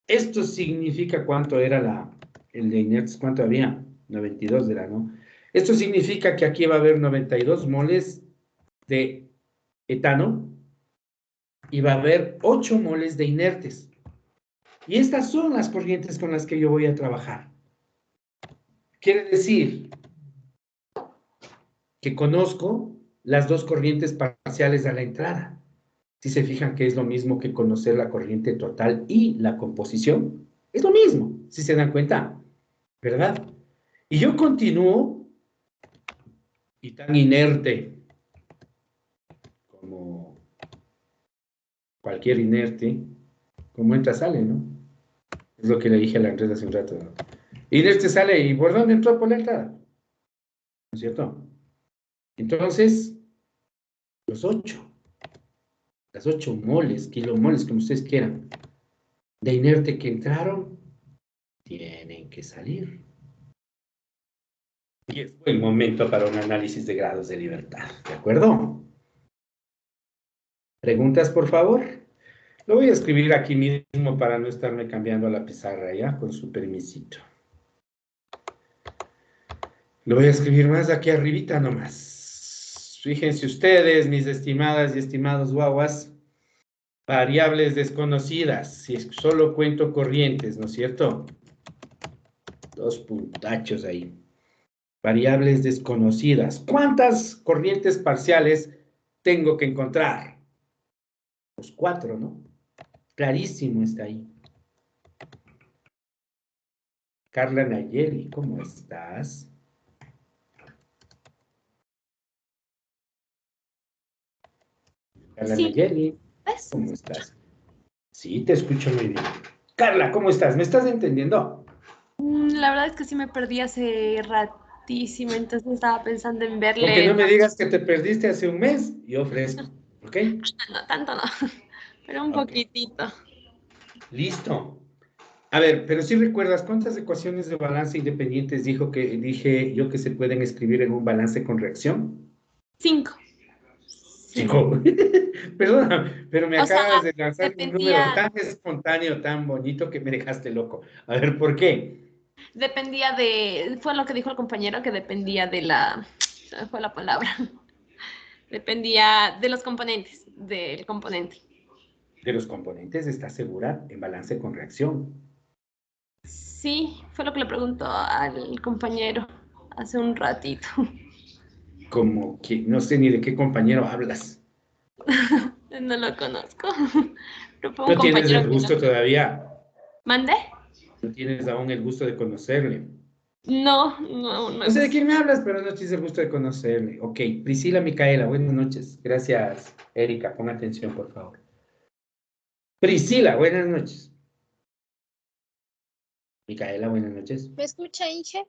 Esto significa cuánto era el de inertes, cuánto había, 92 era, ¿no? Esto significa que aquí va a haber 92 moles de etano y va a haber 8 moles de inertes. Y estas son las corrientes con las que yo voy a trabajar. Quiere decir que conozco las dos corrientes parciales a la entrada. Si se fijan que es lo mismo que conocer la corriente total y la composición, es lo mismo, si se dan cuenta, ¿verdad? Y yo continúo y tan inerte como cualquier inerte, como entra sale, ¿no? Es lo que le dije a la Andrés hace un rato, ¿no? Inerte sale y ¿por dónde entró? Por la entrada, ¿no es cierto? Entonces, las 8 moles, kilomoles, como ustedes quieran, de inerte que entraron, tienen que salir. Y es buen momento para un análisis de grados de libertad, ¿de acuerdo? ¿Preguntas, por favor? Lo voy a escribir aquí mismo para no estarme cambiando a la pizarra, ¿ya? Con su permisito. Lo voy a escribir más aquí arribita nomás. Fíjense ustedes, mis estimadas y estimados guaguas, variables desconocidas, si solo cuento corrientes, ¿no es cierto? 2 puntachos ahí. Variables desconocidas. ¿Cuántas corrientes parciales tengo que encontrar? Pues 4, ¿no? Clarísimo está ahí. Carla Nayeli, ¿cómo estás? Carla Nayeli, ¿cómo estás? Sí, te escucho muy bien. Carla, ¿cómo estás? ¿Me estás entendiendo? La verdad es que sí me perdí hace ratísimo, entonces estaba pensando en verle. Porque no me digas que te perdiste hace un mes, yo ofrezco, ¿ok? No, tanto no, pero un poquitito. Listo. A ver, pero si recuerdas, ¿cuántas ecuaciones de balance independientes dije yo que se pueden escribir en un balance con reacción? 5. 5. Perdona, pero me acabas de lanzar un número tan espontáneo, tan bonito, que me dejaste loco. A ver, ¿por qué? Fue lo que dijo el compañero, que dependía de fue la palabra. Dependía de los componentes, del componente. ¿De los componentes estás segura en balance con reacción? Sí, fue lo que le preguntó al compañero hace un ratito. Como que no sé ni de qué compañero hablas. No lo conozco. ¿No tienes el gusto todavía? ¿Mande? ¿No tienes aún el gusto de conocerle? No. No sé de quién me hablas, pero no tienes el gusto de conocerle. Ok, Priscila Micaela, buenas noches. Gracias, Erika, pon atención, por favor. Priscila, buenas noches. Micaela, buenas noches. ¿Me escucha, Inge?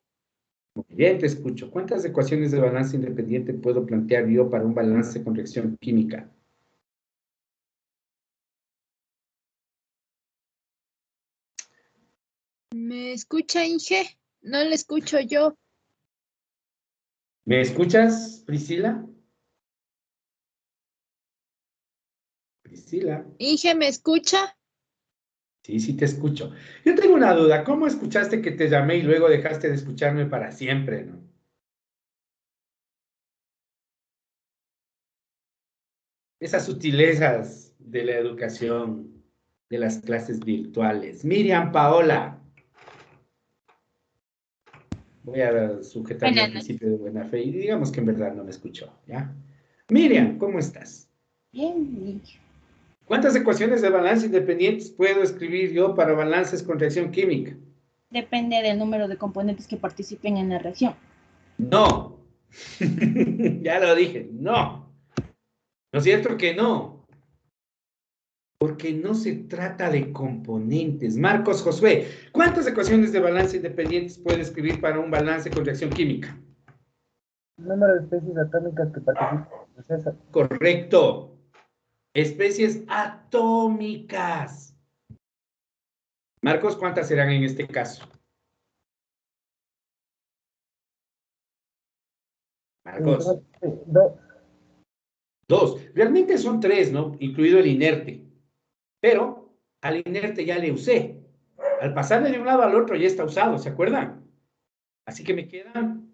Muy bien, te escucho. ¿Cuántas ecuaciones de balance independiente puedo plantear yo para un balance con reacción química? ¿Me escucha, Inge? No le escucho yo. ¿Me escuchas, Priscila? Priscila. Inge, ¿me escucha? Sí, te escucho. Yo tengo una duda. ¿Cómo escuchaste que te llamé y luego dejaste de escucharme para siempre, no? Esas sutilezas de la educación, de las clases virtuales. Miriam Paola. Voy a sujetarme Buenas al principio de buena fe y digamos que en verdad no me escuchó, ¿ya? Miriam, ¿cómo estás? Bien. ¿Cuántas ecuaciones de balance independientes puedo escribir yo para balances con reacción química? Depende del número de componentes que participen en la reacción. No. Ya lo dije, no. ¿No es cierto que no? Porque no se trata de componentes. Marcos Josué, ¿cuántas ecuaciones de balance independientes puede escribir para un balance con reacción química? El número de especies atómicas que participan en el proceso. Correcto. Especies atómicas. Marcos, ¿cuántas serán en este caso? Marcos. Dos. Realmente son tres, ¿no? Incluido el inerte. Pero al inerte ya le usé. Al pasarle de un lado al otro ya está usado, ¿se acuerdan? Así que me quedan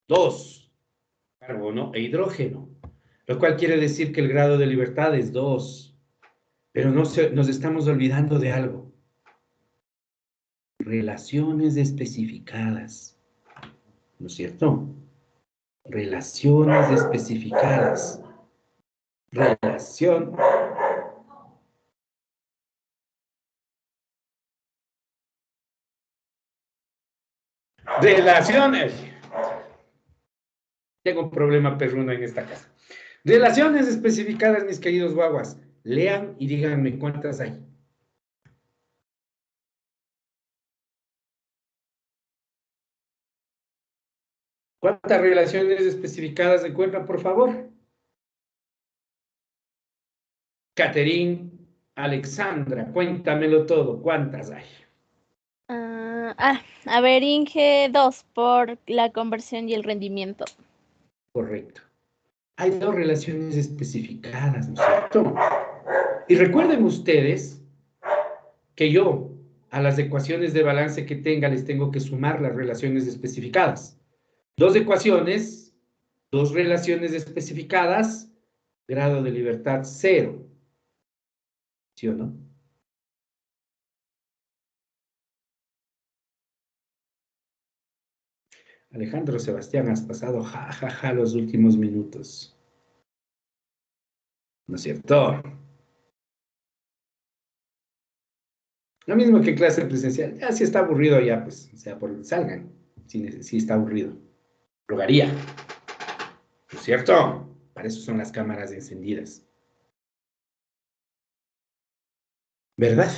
dos. Carbono e hidrógeno. Lo cual quiere decir que el grado de libertad es 2. Pero nos estamos olvidando de algo. Relaciones especificadas. ¿No es cierto? Relaciones especificadas. Relación. Relaciones. Tengo un problema perruno en esta casa. Relaciones especificadas, mis queridos guaguas. Lean y díganme cuántas hay. ¿Cuántas relaciones especificadas encuentran, por favor? Catherine, Alexandra, cuéntamelo todo. ¿Cuántas hay? A ver, Inge, 2 por la conversión y el rendimiento. Correcto. Hay dos relaciones especificadas, ¿no es cierto? Y recuerden ustedes que yo a las ecuaciones de balance que tenga les tengo que sumar las relaciones especificadas. Dos ecuaciones, dos relaciones especificadas, grado de libertad 0. ¿Sí o no? Alejandro Sebastián, has pasado jajaja los últimos minutos. ¿No es cierto? Lo mismo que clase presencial. Ya si está aburrido ya, pues, o sea, salgan. Si está aburrido. Rogaría. ¿No es cierto? Para eso son las cámaras encendidas. ¿Verdad?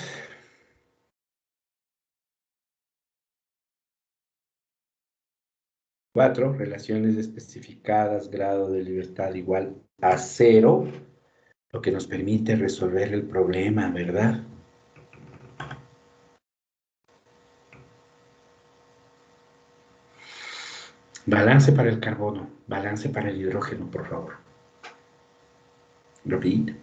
Cuatro, relaciones especificadas, grado de libertad igual a 0, lo que nos permite resolver el problema, ¿verdad? Balance para el carbono, balance para el hidrógeno, por favor. Repeat.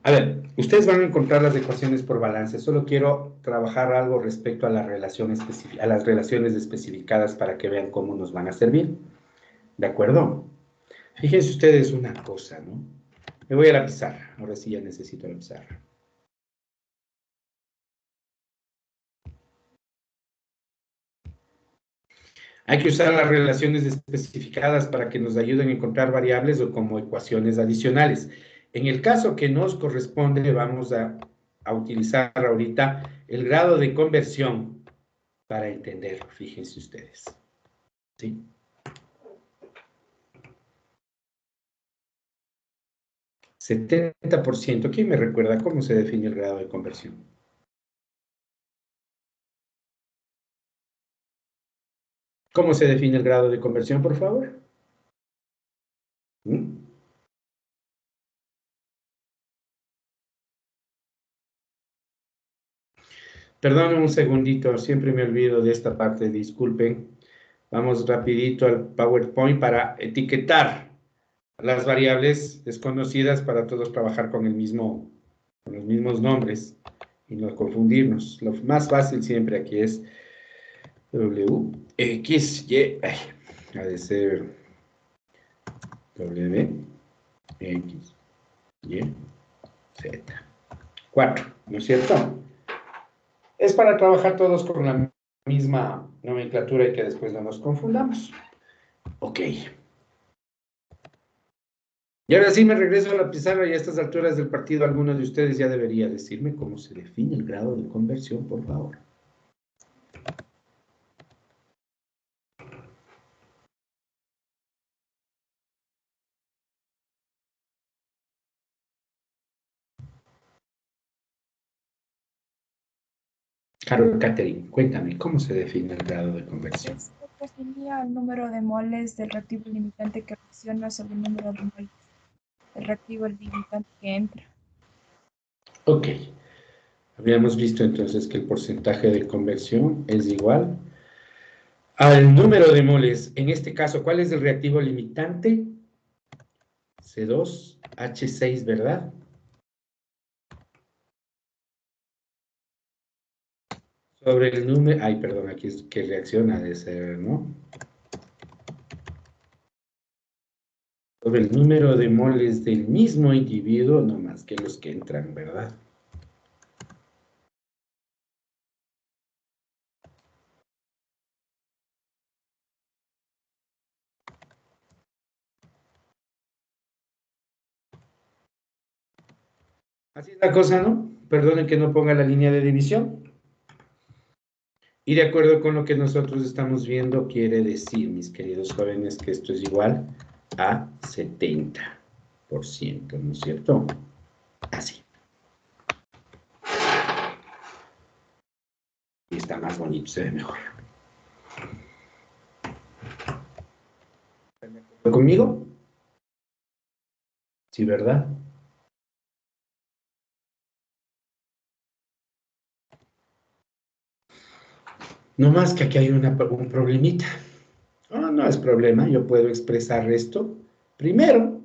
A ver, ustedes van a encontrar las ecuaciones por balance. Solo quiero trabajar algo respecto a la relación a las relaciones especificadas para que vean cómo nos van a servir. ¿De acuerdo? Fíjense ustedes una cosa, ¿no? Me voy a la pizarra. Ahora sí ya necesito la pizarra. Hay que usar las relaciones especificadas para que nos ayuden a encontrar variables o como ecuaciones adicionales. En el caso que nos corresponde, vamos a utilizar ahorita el grado de conversión para entenderlo, fíjense ustedes. ¿Sí? ¿70%? ¿Quién me recuerda cómo se define el grado de conversión? ¿Cómo se define el grado de conversión, por favor? ¿Mm? Perdón un segundito, siempre me olvido de esta parte, disculpen. Vamos rapidito al PowerPoint para etiquetar las variables desconocidas para todos trabajar con los mismos nombres y no confundirnos. Lo más fácil siempre aquí es W, X, Y, ha de ser W, X, Y, Z. 4, ¿no es cierto? Es para trabajar todos con la misma nomenclatura y que después no nos confundamos. Ok. Y ahora sí me regreso a la pizarra y a estas alturas del partido alguno de ustedes ya debería decirme cómo se define el grado de conversión, por favor. Carol Catherine, cuéntame, ¿cómo se define el grado de conversión? Pues sería el número de moles del reactivo limitante que reacciona sobre el número de moles del reactivo limitante que entra. Ok. Habíamos visto entonces que el porcentaje de conversión es igual al número de moles. En este caso, ¿cuál es el reactivo limitante? C2H6, ¿verdad? Sobre el número, ay, perdón, aquí es que reacciona de ser, ¿no? Sobre el número de moles del mismo individuo, no más que los que entran, ¿verdad? Así es la cosa, ¿no? Perdonen que no ponga la línea de división. Y de acuerdo con lo que nosotros estamos viendo, quiere decir, mis queridos jóvenes, que esto es igual a 70%, ¿no es cierto? Así. Y está más bonito, se ve mejor. ¿Están de acuerdo conmigo? Sí, ¿verdad? No más que aquí hay un problemita. No es problema, yo puedo expresar esto primero,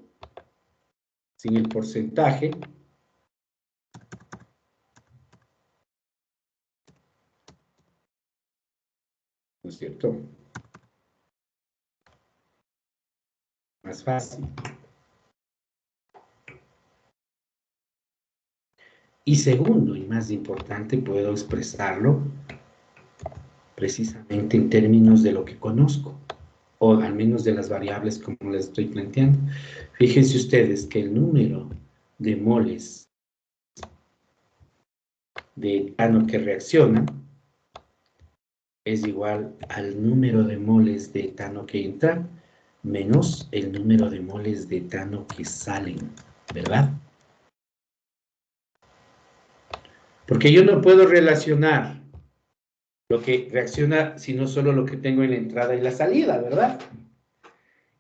sin el porcentaje. ¿No es cierto? Más fácil. Y segundo, y más importante, puedo expresarlo precisamente en términos de lo que conozco, o al menos de las variables como les estoy planteando. Fíjense ustedes que el número de moles de etano que reaccionan es igual al número de moles de etano que entran menos el número de moles de etano que salen, ¿verdad? Porque yo no puedo relacionar lo que reacciona, sino solo lo que tengo en la entrada y la salida, ¿verdad?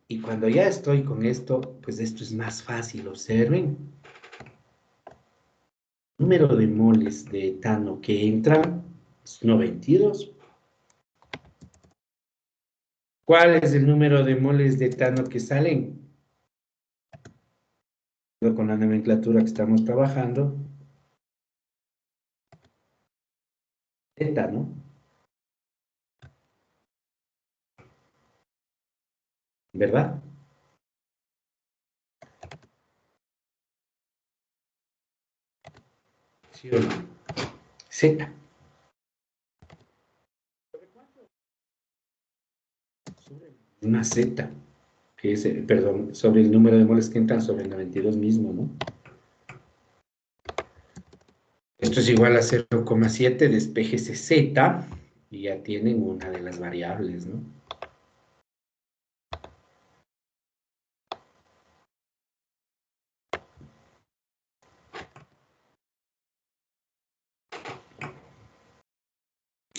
Y cuando ya estoy con esto, pues esto es más fácil, observen. Número de moles de etano que entran es 92. ¿Cuál es el número de moles de etano que salen? con la nomenclatura que estamos trabajando, Z, ¿no? ¿Verdad? ¿Sí o no? Z. Una Z, que es, perdón, sobre el número de moles que entran sobre el 92 mismo, ¿no? Esto es igual a 0,7, despéjese Z, y ya tienen una de las variables, ¿no?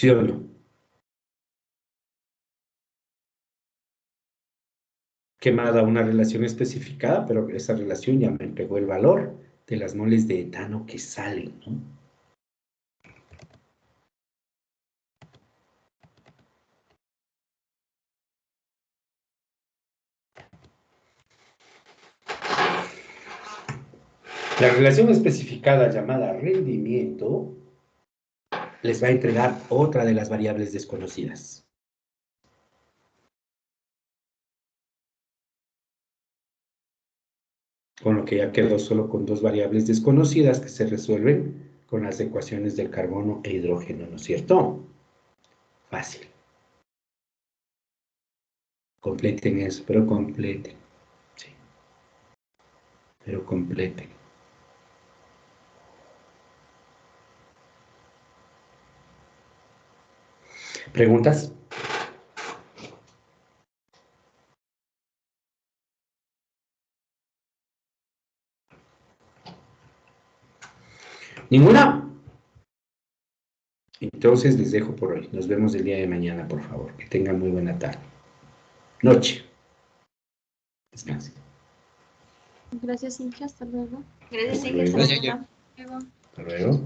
¿Sí o no? Que me ha dado una relación especificada, pero esa relación ya me entregó el valor de las moles de etano que salen, ¿no? La relación especificada llamada rendimiento les va a entregar otra de las variables desconocidas. Con lo que ya quedó solo con dos variables desconocidas que se resuelven con las ecuaciones del carbono e hidrógeno, ¿no es cierto? Fácil. Completen eso, pero completen. Sí. Pero completen. ¿Preguntas? ¿Ninguna? Entonces les dejo por hoy. Nos vemos el día de mañana, por favor. Que tengan muy buena tarde. Noche. Descansen. Gracias, Cintia. Hasta luego. Gracias, Hasta Inge. luego. Hasta luego. Hasta luego.